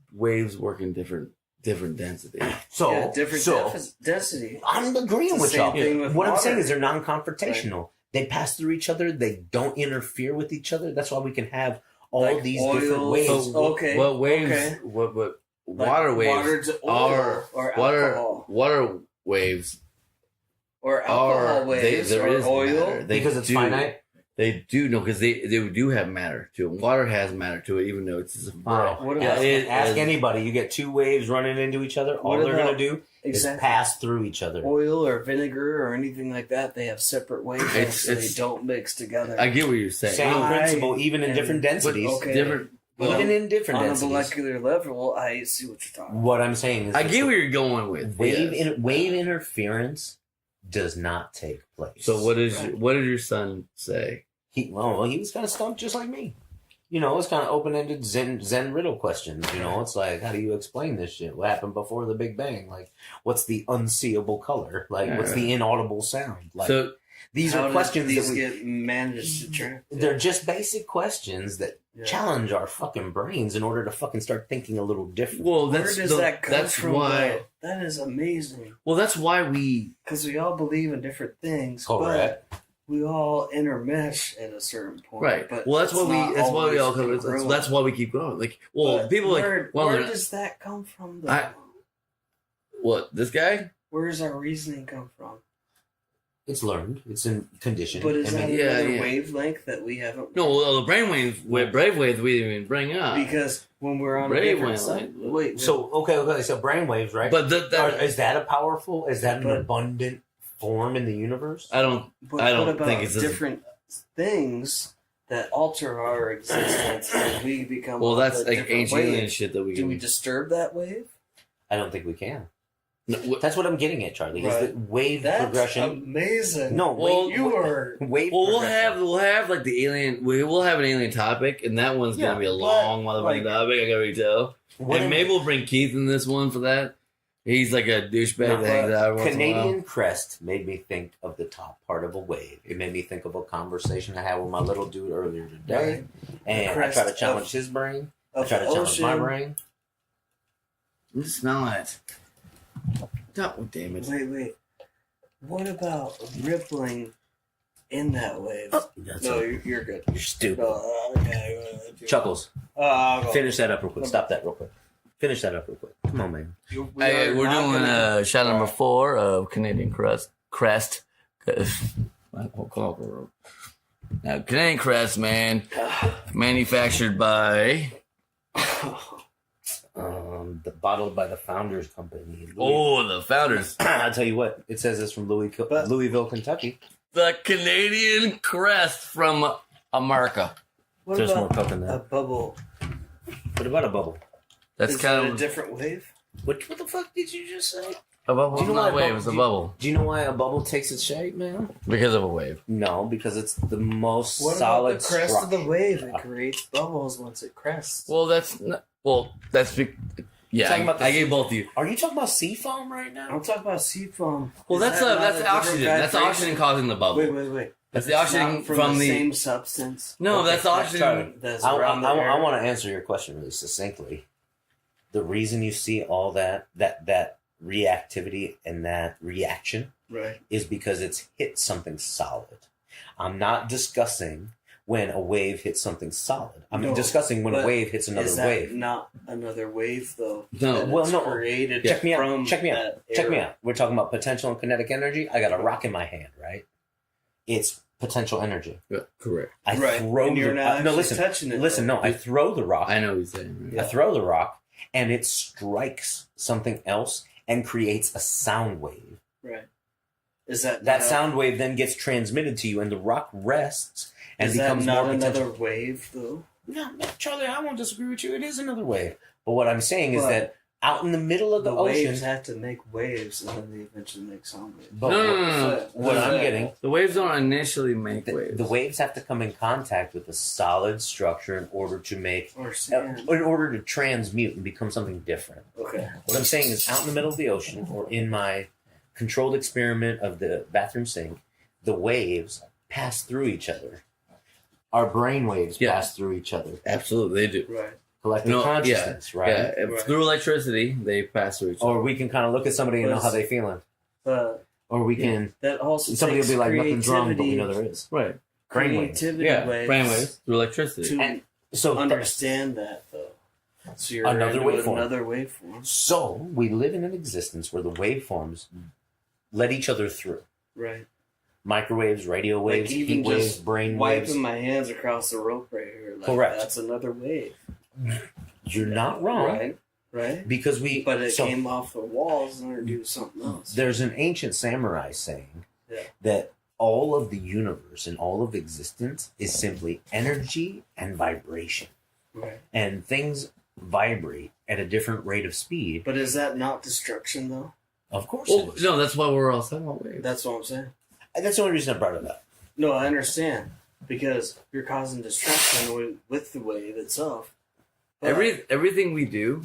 work in different density. So, Yeah, different density. I'm agreeing It's with the same y'all. thing with What I'm water. saying is they're non-confrontational. They pass through each other. They don't interfere with each other. That's why we can have all Like these oil, different So waves. okay, what waves? okay. What Like water waves water to oil are or water alcohol water waves or alcohol are waves there or is oil. matter. They because it's do- finite. They do know because they do have matter to it. Water has matter to it, even though it's a Bro, What ask, about- ask anybody. You get 2 waves running into each other. All What they're about- going to do Exactly. is pass through each other. Oil or vinegar or anything like that, they have separate wavelengths, so they it's- don't mix together. I get what you're saying. Same I- principle, even in and- different But densities. okay. different. Well, Even in different On a densities. molecular level, I see what you're talking about. What I'm saying is I that get where you're going with. wave yes. wave interference does not take place. So what did Right. what did your son say? he was kind of stumped just like me. You know, it's kind of open-ended Zen riddle questions. You know, it's like, how do you explain this shit? What happened before the Big Bang? Like, what's the unseeable color? Like, Yeah, what's right. the inaudible sound? Like, So these How are did questions these that we, get managed to track. they're just basic questions that Yeah. challenge our fucking brains in order to fucking start thinking a little different. well, Where that's does the- that come that's from? why. though? That is amazing Well, that's why we. because we all believe in different things, Correct. but we all intermesh at a certain point. Right. But Well, that's it's why not we. That's why we all always come. That's congruent. why we keep going. Like, well, But people where, like. Well, where they're- does that come from? Though? I- what this guy? Where does our reasoning come from? It's learned. It's in condition. But is I that mean, yeah, another yeah. wavelength that we haven't? No, well, the brainwaves, brainwaves, we didn't even bring up. Because when we're on a Brainwave, different side, wait. so okay. So brainwaves, right? But Is that a powerful? Is that an But- abundant form in the universe? I don't. But I don't what about think it's as- different things that alter our existence and we become. Well, on that's a like different ancient alien wave? shit that we Do can. we disturb that wave? I don't think we can. No, That's what I'm getting at, Charlie. Is Right. that wave That's progression? amazing. No, Well, wave, you are. wave. well, progression. we'll have like the alien. We'll have an alien topic, and that one's Yeah, gonna be a but, long motherfucking like, topic. I can already tell. What and am- maybe we'll bring Keith in this one for that. He's like a douchebag that hangs out once in a Canadian while. crest made me think of the top part of a wave. It made me think of a conversation I had with my little dude earlier today. And I try to challenge his brain. I try to challenge my brain. You smell it. Oh, damn it. Wait. What about rippling in that wave? No, you're good. You're stupid. Okay. Chuckles. I'll go. Finish that up real quick. Stop that real quick. Finish that up real quick. Come on, man. Hey, we're doing shot number 4 of Canadian crest. Now, Canadian crest, man, manufactured by. Bottled by the Founders Company. The founders. I'll tell you what. It says it's from Louisville, Kentucky. The Canadian crest from America. What There's more about coke in a that. bubble? What about a bubble? That's Is kind that of a different wave? What the fuck did you just say? a bubble. Do you know Not a why wave. It's a bubble Do you know why a bubble takes its shape, man? because of a wave. No, because it's the most What solid about the crest structure. of the wave? It creates bubbles once it crests. Well, that's not. Well, that's. Yeah, Talking about the I gave both of you. Are you talking about sea foam right now? I'm talking about sea foam. Well, Is that's that not a different oxygen. That's vibration? oxygen causing the bubble. Wait. That's It's the oxygen not from the the. same substance. No, Okay, that's Charlie. oxygen. That's I around the air. want to answer your question really succinctly. The reason you see all that reactivity and that reaction Right. is because it's hit something solid. I'm not discussing when a wave hits something solid. I'm No, discussing when a but wave hits another Is that wave. not another wave though? No. That Well, it's no. Created Check me out. from Check me out. that Check me air. out. We're talking about potential and kinetic energy. I got a rock in my hand, right? It's potential energy. Yeah, correct. I Right. throw And you're the not no. actually Listen, touching it. listen. though. No, I throw the rock. I know what he's saying. Right? I throw the rock, and it strikes something else and creates a sound wave. Right. Is that That not- sound wave then gets transmitted to you, and the rock rests and is that becomes not more another potential. wave though? No, Charlie, I won't disagree with you. It is another wave. But what I'm saying is But that out in the middle of the ocean, waves have to make waves, and then they eventually make sound waves. but No. what I'm getting, The waves don't initially make waves. the waves have to come in contact with a solid structure in order to make, Or sand. in order to transmute and become something different. Okay. What I'm saying is, out in the middle of the ocean, or in my controlled experiment of the bathroom sink, the waves pass through each other. Our brain waves Yeah. pass through each other. Absolutely, they do. Right. Collective No, consciousness, right? Yeah, Right. through electricity, they pass through each other. Or we can kind of look at somebody and know how they're feeling. But Or we yeah, can, that also somebody will takes be like, nothing's wrong, but we know creativity- there is. Right. Brainwaves. creativity Yeah, waves brainwaves through electricity. to And so, understand that though. So you're Another into waveform. Another waveform. so we live in an existence where the waveforms let each other through. Right. Microwaves, radio waves, Like even heat waves, just brain Wiping waves. my hands across the rope right here. Like, Correct. That's another wave. You're not wrong. Right. Right. Because we, But it so came off the walls and introduced something else. there's an ancient samurai saying Yeah. that all of the universe and all of existence is simply energy and vibration. Right. And things vibrate at a different rate of speed. But is that not destruction though? Of course Well, it is. no, that's why we're all talking about waves. That's what I'm saying. That's the only reason I brought it up. No, I understand. Because you're causing destruction with the wave itself. But Everything we do.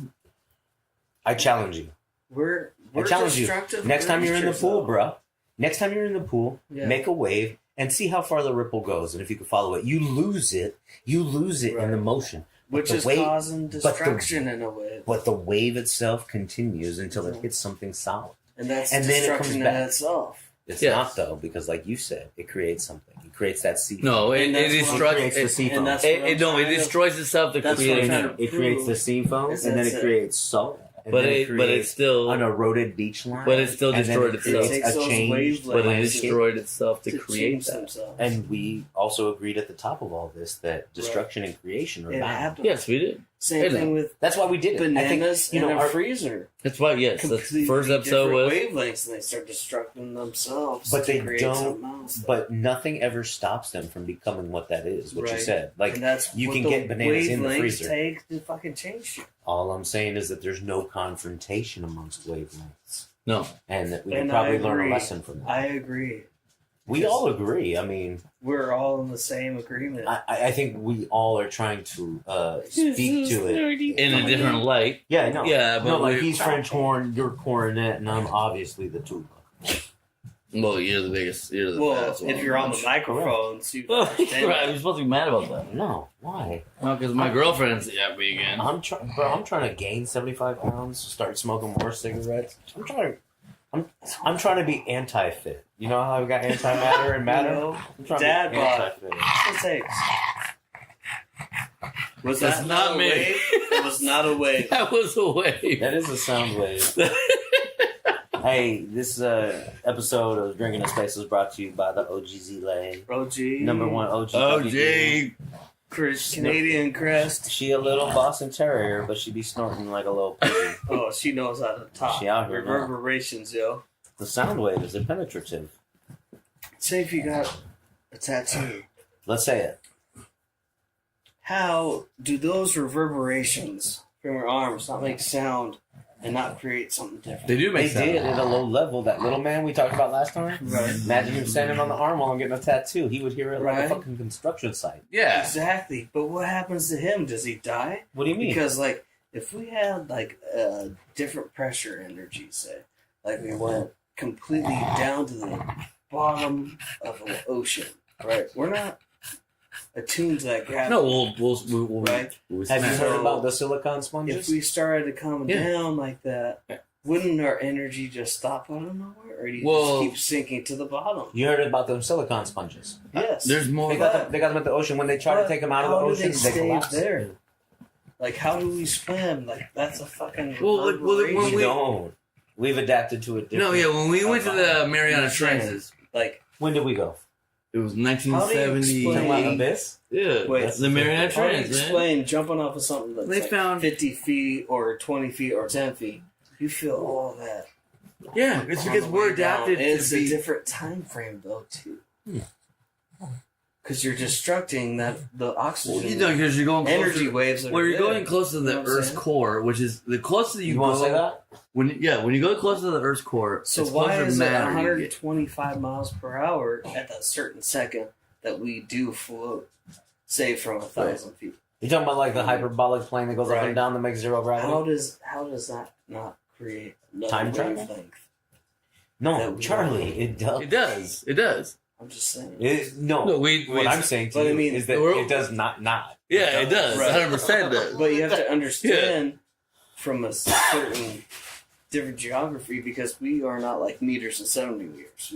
I challenge you. we're I challenge you. destructive Next time you're in the creatures, pool, though. bro. Next time you're in the pool, Yeah. make a wave and see how far the ripple goes. And if you can follow it, you lose it. You lose it in Right. the motion. But Which the is wave- causing destruction in a way. But the wave itself continues until it hits something solid. And that's and then it comes destruction in back. itself. It's Yes. not though, because like you said, it creates something. It creates that seed. No, it And that's what I'm- destroys. creates the It, sea and foam. that's what I'm it trying to- destroys itself to That's what create. I'm trying to It creates the sea foam, Is and then that's it it. creates salt. And But then it's still. an eroded beach line. But it still and then destroyed it itself. creates It takes a those change. wavelengths. But it Like, destroyed itself to to create change that. themselves. And we also agreed at the top of all this that destruction and creation are It bound. happens. Yes, we did. Same thing with That's why we did it. bananas I think, you know, in a our, freezer. That's why. Yes, the Completely first episode was. different wavelengths, and they start destructing themselves. But to they create don't- something else. but nothing ever stops them from becoming what that is. What you Right. said, like and that's you what can the get bananas in the wavelengths freezer. Take to fucking change shit. All I'm saying is that there's no confrontation amongst wavelengths, No. and that we And can probably I learn a agree. lesson from that. I agree. We all agree. I mean, we're all in the same agreement. I think we all are trying to speak to it in a different light. Yeah, no. Yeah, but no, like he's French horn, you're cornet, and I'm obviously the tuba. Well, you're the biggest. You're the well, best if one. you're on the microphones, you Well, understand right, that. you're supposed to be mad about that. No, why? Well, because my girlfriend's at me again. I'm trying to gain 75 pounds, start smoking more cigarettes. I'm trying to be anti-fit. You know how we got anti-matter and matter? No. I'm trying Dad to be bod. anti-fit. What's that? Was That's that not a me. wave? It was not a wave. That was a wave. That is a sound wave. Hey, this episode of Drinking in Space was brought to you by the OGZ Lane. OG. Number one OG. Oh, WD. gee. Canadian crest. She a little Boston Terrier, but she be snorting like a little piggy. Oh, she knows how to talk. She out here now. Reverberations, yo. The sound wave is penetrative. Say if you got a tattoo. Let's say it. How do those reverberations from your arms not make sound and not create something different? They do They make sense. did at a low level. That little man we talked about last time. Right. Imagine him standing on the arm while I'm getting a tattoo. He would hear it like Right. a fucking construction site. Yeah. Exactly. But what happens to him? Does he die? What do you mean? Because, like, if we had, like, a different pressure energy, say, like we went completely down to the bottom of an ocean, right? We're not attuned to that gravity. No, we'll Right? Have you smash. heard about the silicon If sponges? we started to come Yeah. down like that, Yeah. wouldn't our energy just stop out of nowhere? Or do you Well- just keep sinking to the bottom? You heard about them silicon sponges? Yes. There's more. They got them at the ocean. When they try to But take them out of how the do ocean, they they stay collapse. there? Like, how do we swim? Like, that's a fucking Well, like, well, reverberation. when We don't. We've adapted to it. No, yeah. When we went to the Mariana Trenches, Like, When did we go? it was How do you 1970. explain- Talking about Abyss? Yeah, Wait, the Mariana how do you Trench, man. explain jumping off of something that's They like found- 50 feet or 20 feet or 10 feet? You feel all that. Yeah, it's because on the we're way down. adapted It's to a be. different time frame, though, too. Because you're destructing the oxygen Well, you know, because you're going energy closer. waves. That Well, are you're there. going close to You the know what I'm Earth's saying? core, which is the closer you You go. want to say that? When you go closer to the Earth's core, So it's why closer to is it matter. you get. 125 miles per hour at that certain second that we do float, say from 1,000 feet? You're talking about like the hyperbolic plane that goes up Right. and down that makes zero gravity? How does that not create another Time travel? wavelength? No, that we- Charlie, it does. It does. It does. I'm just saying. No, No, what I'm saying to but you I mean, is that we're- it does not. Yeah, it does. Right. 100% does. But you have to understand from a certain different geography because we are not like meters and centimeters.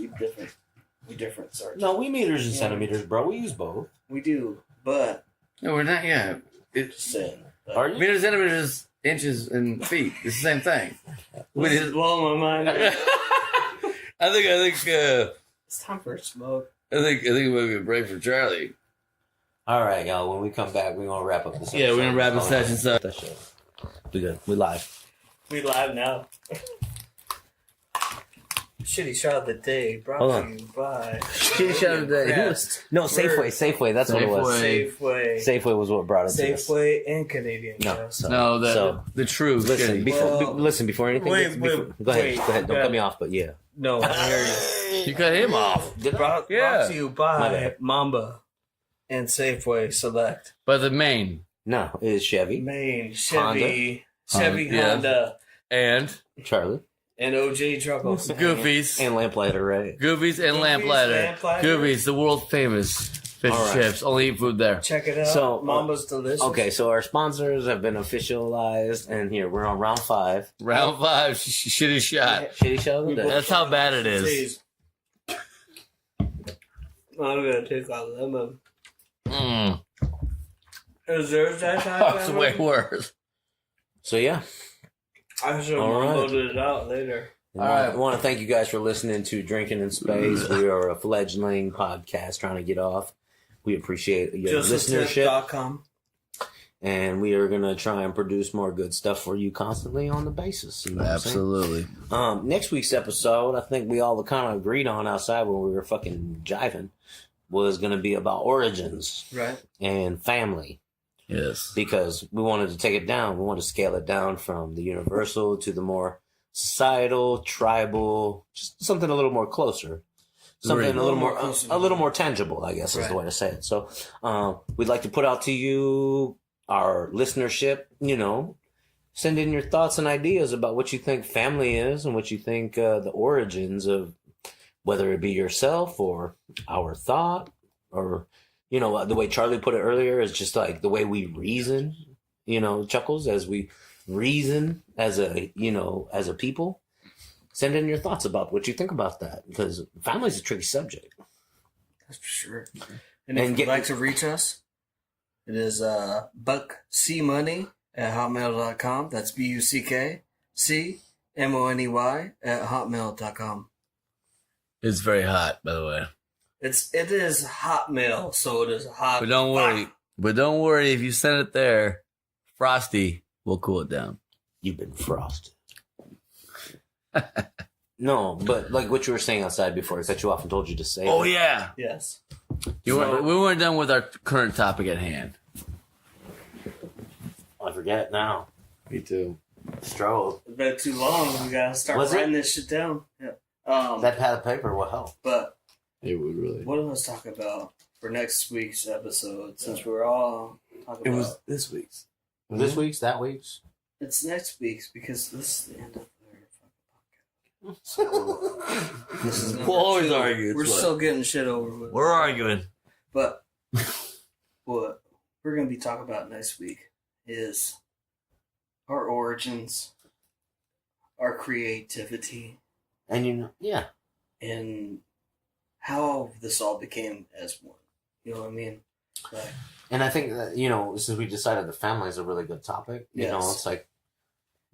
We different sorts. No, we meters and Yeah. centimeters, bro. We use both. We do, but No, we're not. Yeah, it's just saying. Are you? meters, centimeters, inches, and feet. It's the same thing. We This is blowing my mind. I think. It's time for a smoke. I think it might be a break for Charlie. All right, y'all. When we come back, we're gonna wrap up this. Yeah, we're gonna wrap the session. So That shit. We good. We live. We live now. Shitty shot of the day brought Hold to on. you by Shitty shot of the day. Crest. No, Safeway. That's what it was. Safeway. Safeway was what brought us. to this. Safeway and Canadian No, Crest. so, No, the so the true. listen. shitty. Before before anything. Wait, gets, before, wait, go ahead. wait. Go ahead. Don't Yeah. cut me off. But yeah. No, I hear you. You cut him off. Brought to you My by bad. Mamba and Safeway Select. But the main No, it is Chevy, Maine, Chevy, Chevy, yeah. Honda, and Charlie, and OJ Truckles. Goofies, and Lamplighter, right? Goofies and Lamplighter. Lamplighter. Goofies, the world's famous fish All and right. chips. Only eat food there. Check it out. So, Mamba's delicious. Okay, so our sponsors have been officialized, and here we're on round 5. Round 5, shitty shot. Shitty show of the day. That's how bad it is. Please. I'm gonna take a lemon. Mm. Is yours that type Oh, it's way worse. So yeah, I should have All right. loaded it out later. all right. I want to thank you guys for listening to Drinking in Space. We are a fledgling podcast trying to get off. We appreciate your listenership, JustAttempt.com. and we are gonna try and produce more good stuff for you constantly on the basis. You know what I'm saying? Absolutely. Next week's episode, I think we all kind of agreed on outside when we were fucking jiving, was going to be about origins Right. and family, Yes. because we wanted to take it down. We wanted to scale it down from the universal to the more societal, tribal, just something a little more closer. something Great. a little more tangible, I guess is the way to say it. So, we'd like to put out to you, our listenership, send in your thoughts and ideas about what you think family is and what you think the origins of, whether it be yourself or our thought, or, the way Charlie put it earlier is just like the way we reason, Chuckles, as we reason as a people. Send in your thoughts about what you think about that, because family is a tricky subject. That's for sure. And if you'd like to reach us, it is buckcmoney@hotmail.com. That's BUCKCMONEY@hotmail.com. It's very hot, by the way. It is Hotmail, so it is hot. But don't worry. If you send it there, Frosty will cool it down. You've been frosted. No, but like what you were saying outside before, I cut you off and told you to say. Oh it. yeah. Yes. We weren't done with our current topic at hand. I forget now. Me too. Stroll. It's been too long. We gotta start writing this shit down. Yeah. That pad of paper will help. But It would really. what let's talk about for next week's episode, since we're all talking about. It was this week's. This week's, that week's. It's next week's because this is the end of the fucking podcast. This is We'll always argue. We're It's still getting shit over with. We're arguing. But what we're going to be talking about next week is our origins, our creativity, And and how this all became as one. You know what I mean? Like, And I think that, since we decided the family is a really good topic, Yes. it's like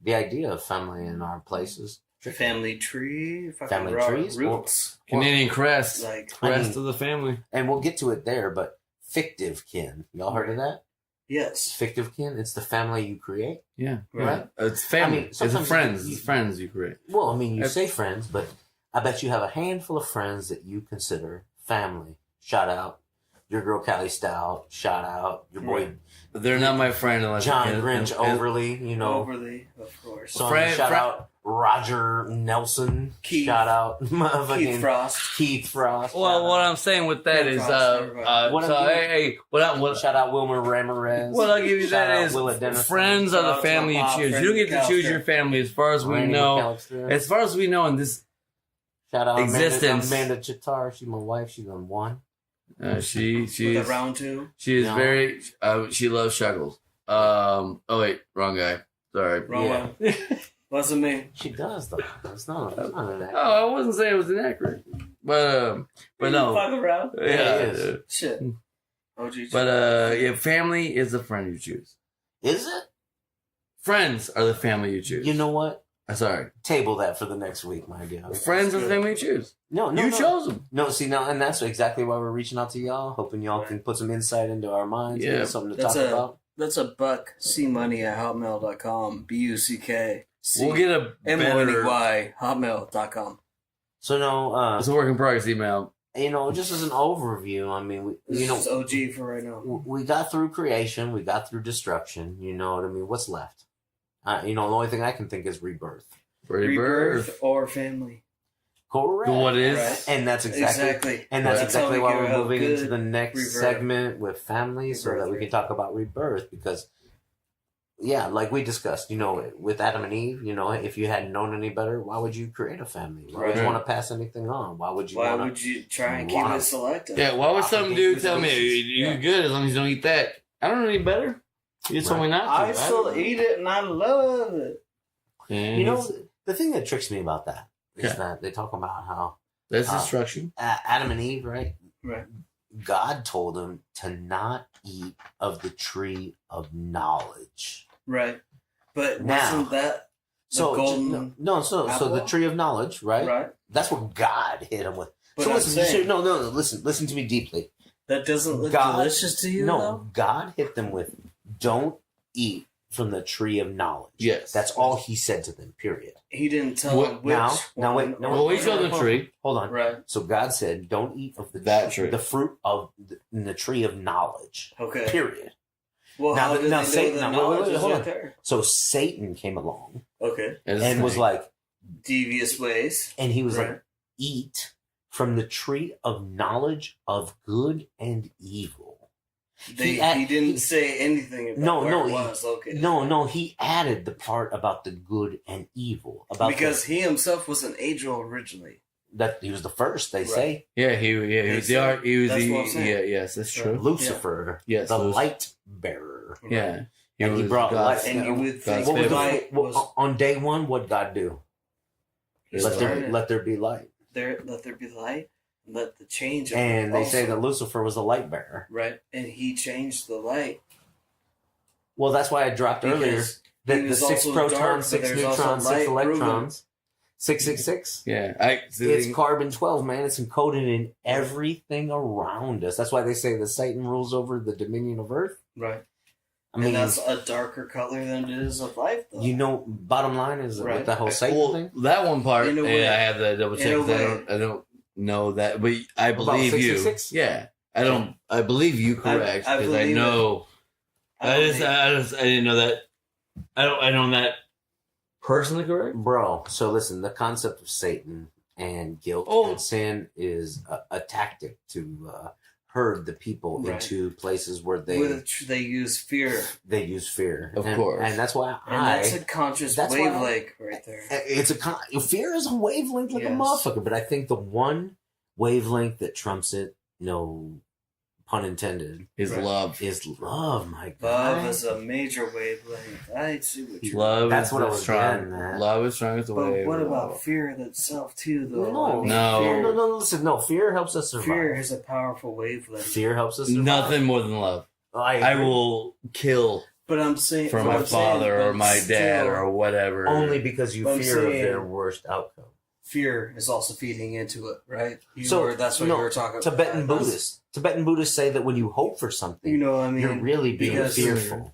the idea of family in our places. family tree, fucking Family raw trees? roots. Canadian crest. Like, Crest I mean- of the family. And we'll get to it there, but fictive kin. Y'all heard of that? yes. Fictive kin? It's the family you create. Yeah. Right. It's family. I mean, it's sometimes friends. you- It's friends you create. Well, I mean, you That's- say friends, but I bet you have a handful of friends that you consider family. Shout out your girl Callie Stout. Shout out your boy But they're not my friend unless John it- Grinch it- Overly. Overly, of course. Son, Friend- shout friend- out Roger Nelson. Keith. Shout out motherfucking Keith Frost. Keith Frost. Well, Shout what out- I'm saying with that Yeah, is, Frost, everybody. What I'm so giving- hey, what shout out Wilmer Ramirez. what I'll give you Shout that out is, Willa Dennison. friends are Shout the out to family my you pop, choose. friend You don't get to choose McAllister. your family, as far as we Randy know. McAllister. As far as we know, in this, Shout out existence. Amanda Chitar. She's my wife. She's on one. With a round two. she is No. very, she loves Shuckles. Oh wait, wrong guy. Sorry. Wrong Yeah. one. Wasn't me. She does though. It's not an act. Oh, I wasn't saying it was inaccurate, but no, Fuck around. yeah. it is. Shit. OG. But yeah, family is the friend you choose. Is it? Friends are the family you choose. You know what? Sorry, Table that for the next week, my guy. friends are the family you choose. No, You chose them. No, see now, and that's exactly why we're reaching out to y'all, hoping y'all can put some insight into our minds. Yeah. Give us something to That's talk a- about. That's a buckcmoney@hotmail.com. BUCK. We'll get a better. MONEY hotmail.com. So no, It's a work in progress email. just as an overview, I mean, This is OG for right now. we got through creation, we got through destruction. You know what I mean? What's left? The only thing I can think is rebirth. Rebirth or family. Correct. What is? Right. And that's exactly. And that's That's how exactly we why give we're a moving into good the next rebirth. segment with family, so that we Rebirth. can talk about rebirth. Because, yeah, like we discussed, with Adam and Eve, if you hadn't known any better, why would you create a family? Why would you Right. want to pass anything on? Why would you Why want would you try and keep wanna- it selective? Yeah, why would some dude tell me Yeah. you're good as long as you don't eat that? I don't know any better. You told me not to. I still eat it and I love it. And You know, he's- the thing that tricks me about that is Okay. that they talk about how that's destruction. Adam and Eve, right? Right. God told them to not eat of the tree of knowledge. Right. But Now- wasn't that So golden so the apple? tree of knowledge, right? right? That's what God hit them with. But so I'm listen, saying- no, listen to me deeply. That doesn't look God- delicious to you, No, though? God hit them with, don't eat from the tree of knowledge. Yes. That's all he said to them, period. He didn't tell What- him which now one. wait, no, Well, we showed them the tree. Hold on. Right. So God said, don't eat of That tree. the fruit of the tree of knowledge, Okay. period. Well, Now how the- did now they Satan- know the now, wait, knowledge was hold right on. there? So Satan came along Okay. As a and was snake. like, Devious ways. and he was Right. like, eat from the tree of knowledge of good and evil. He didn't say anything about where it was located. No, he added the part about the good and evil. Because he himself was an angel originally. That he was the first, they say. Yeah, he was yes, that's true. Lucifer, yes, the light bearer. Yeah. He brought light. And you would think on day one, what God do? Let there be light. Let there be light. Let the change. And they say that Lucifer was a light bearer. Right. And he changed the light. Well, that's why I dropped earlier that the 6 protons, 6 neutrons, 6 electrons, 666. Yeah. It's carbon 12, man. It's encoded in everything around us. That's why they say that Satan rules over the dominion of Earth. Right. I mean, and that's a darker color than it is of life, though. You know, bottom line is with the whole Satan thing. That one part, I have to double check. I don't know that, but I believe you. Yeah, I believe you. Correct, because I know. I didn't know that. I know that personally correct, bro. So listen, the concept of Satan and guilt and sin is a tactic to herd the people into places where they use fear. They use fear, of course, and that's why. That's a conscious wavelength right there. It's fear is a wavelength like a motherfucker, but I think the one wavelength that trumps it, no pun intended, is love. Is love, my God. Love is a major wavelength. I see what you're. Love. That's what I was strong. getting. Love is strong as a wave. But what about fear in itself too, though? No. Listen, no. Fear helps us survive. Fear is a powerful wavelength. Fear helps us survive. Nothing more than love. I will kill. But I'm saying for my father or my dad or whatever. Only because you fear of their worst outcome. Fear is also feeding into it, right? That's what you were talking about. Tibetan Buddhists say that when you hope for something, you know what I mean? You're really being fearful.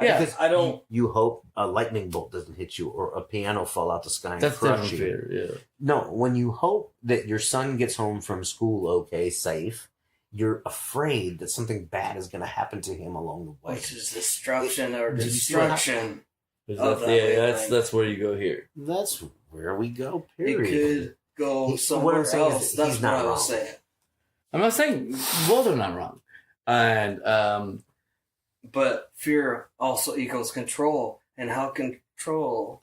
Yeah, I don't. You hope a lightning bolt doesn't hit you or a piano fall out the sky and crush you. Fear, yeah. No, when you hope that your son gets home from school okay, safe, you're afraid that something bad is going to happen to him along the way. Which is destruction or destruction. That's where you go here. That's where we go, period. It could go somewhere else. That's what I was saying. I'm not saying both are not wrong. And but fear also equals control. And how control?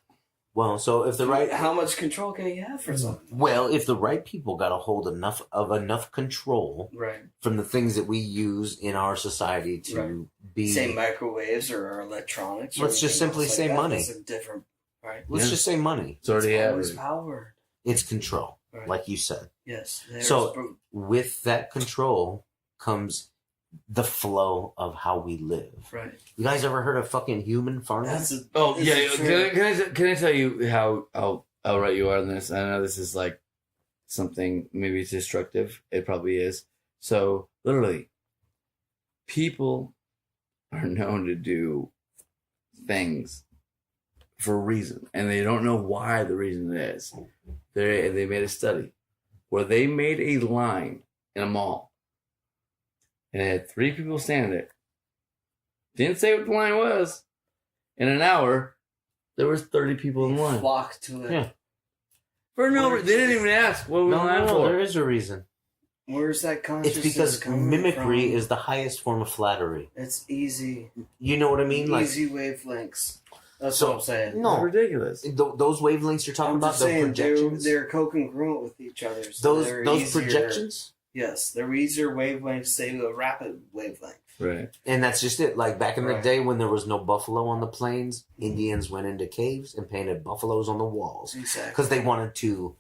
Well, so if how much control can you have for something? Well, if the right people got a hold enough control from the things that we use in our society to be, say microwaves or electronics. Let's just simply say money. That's a different, right? Let's just say money. It's already always power. It's control, like you said. Yes. So with that control comes the flow of how we live. Right. You guys ever heard of fucking human farming? Can I tell you how right you are on this? I know this is like something maybe it's destructive. It probably is. So literally, people are known to do things for a reason, and they don't know why the reason is. They made a study where they made a line in a mall. And it had 3 people standing there. Didn't say what the line was. In an hour, there was 30 people in line. Flocked to it. Yeah. For no reason. They didn't even ask what was the line for. There is a reason. Where's that consciousness? It's because mimicry is the highest form of flattery. It's easy. You know what I mean? Easy wavelengths. That's what I'm saying. No, it's ridiculous. Those wavelengths you're talking about, the projections, they're co-congruent with each other. So those projections. Yes, they're easier wavelengths, say a rapid wavelength. Right. And that's just it. Like back in the day when there was no buffalo on the plains, Indians went into caves and painted buffaloes on the walls. Exactly. Because they wanted to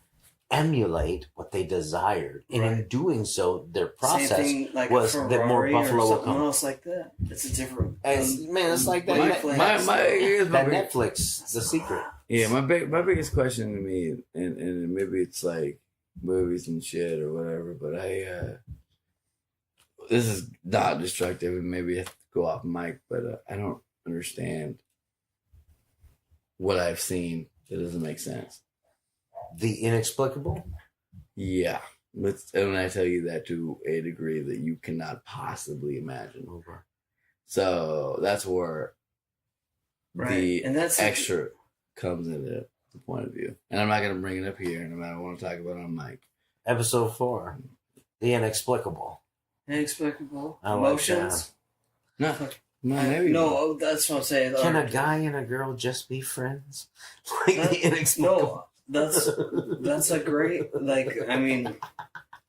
emulate what they desired. And in doing so, their process was that more buffalo would come. Else like that. It's a different... it's like that. That Netflix, The Secret. Yeah, my biggest question to me, and maybe it's like movies and shit or whatever, but this is not destructive and maybe I have to go off mic, but I don't understand what I've seen. It doesn't make sense. The inexplicable? Yeah. And I tell you that to a degree that you cannot possibly imagine. Okay. So that's where the extra comes into the point of view. And I'm not going to bring it up here, and I don't want to talk about it on mic. Episode 4. The inexplicable. Inexplicable I like emotions. No, maybe No, that's what I'm saying. Can a guy and a girl just be friends? Like the inexplicable. No, that's a great, like, I mean,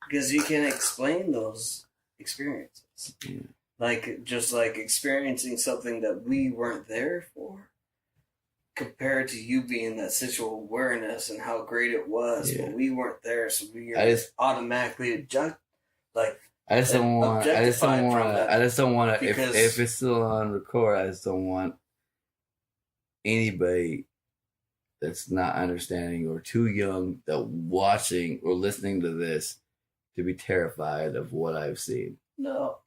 because you can explain those experiences. Yeah. Like, just like experiencing something that we weren't there for, compared to you being that situational awareness and how great it was, Yeah. but we weren't there, so we I just- automatically adjust. Like, I just don't want. I just don't objectified want. from that I just don't want to. because- If it's still on record, I just don't want anybody that's not understanding or too young that watching or listening to this to be terrified of what I've seen. no,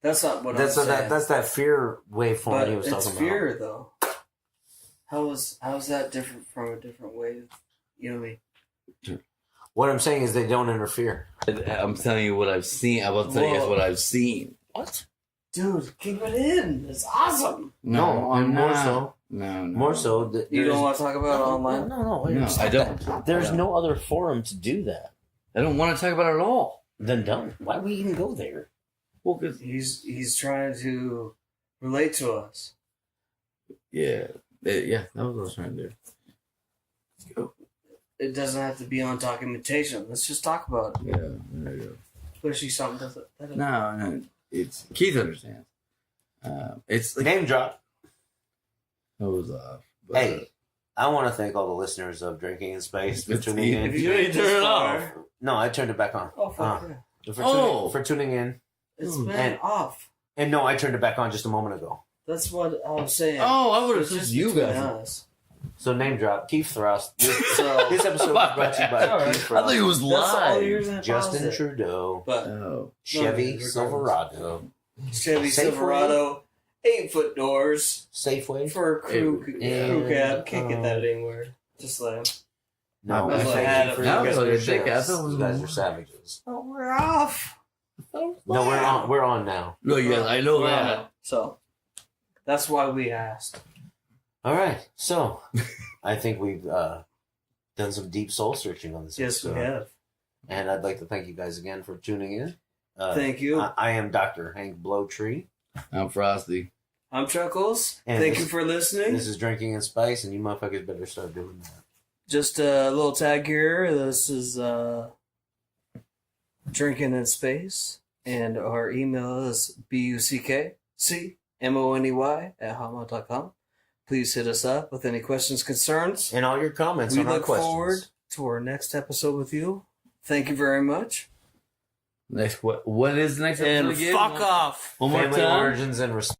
that's not what That's I'm saying. that's that fear waveform But he was it's talking fear, about. though. How is that different from a different wave? You know what I mean? What I'm saying is they don't interfere. I'm telling you what I've seen. I will tell you guys what I've seen. What? Dude, keep it in. It's awesome. No, I'm and more not. so. No, no. More so. You don't want to talk about it online? No, I don't. There's no other forum to do that. I don't want to talk about it at all. Then don't. Why would we even go there? Well, because He's trying to relate to us. yeah, yeah, that was what I was trying to do. Let's go. It doesn't have to be on documentation. Let's just talk about it. Yeah, there you Especially something that go. No, it's Keith understands. It's like Name drop. it was off. But, Hey, I want to thank all the listeners of Drinking in Space for It's tuning easy. in. If you ain't turn it off. No, I turned it back on. Oh, fuck yeah. For tuning in. It's Ooh. been And- off. And no, I turned it back on just a moment ago. That's what I was saying. Oh, I would have It's said just you between guys. us. So name drop. Keith Thrust. So This episode was brought to you by All right. Keith I thought Thrust, it was that's all live. yours and Justin positive. Trudeau, But Oh, Chevy regardless. Silverado, Chevy Safeway? Silverado, 8-foot doors Safeway. for a crew And, cab. Can't get that anywhere. Just let him. No, That's thank like- you for that your was guys' like a dick. I shows. thought it was You guys more. are savages. Oh, we're off. No, we're on. We're on now. no, yeah, I know We're that. on. So that's why we asked. All right. So I think we've done some deep soul searching on this Yes, we episode. have. And I'd like to thank you guys again for tuning in. Thank you. I am Dr. Hank Blowtree. I'm Frosty. I'm Chuckles. And Thank this- you for listening. This is Drinking in Spice, and you motherfuckers better start doing that. Just a little tag here. This is Drinking in Space. And our email is buckcmony@hotmail.com. Please hit us up with any questions, concerns. And all your comments We on our look questions. forward to our next episode with you. Thank you very much. Next, what is the next episode And again? fuck off. One more Family time. origins and respect.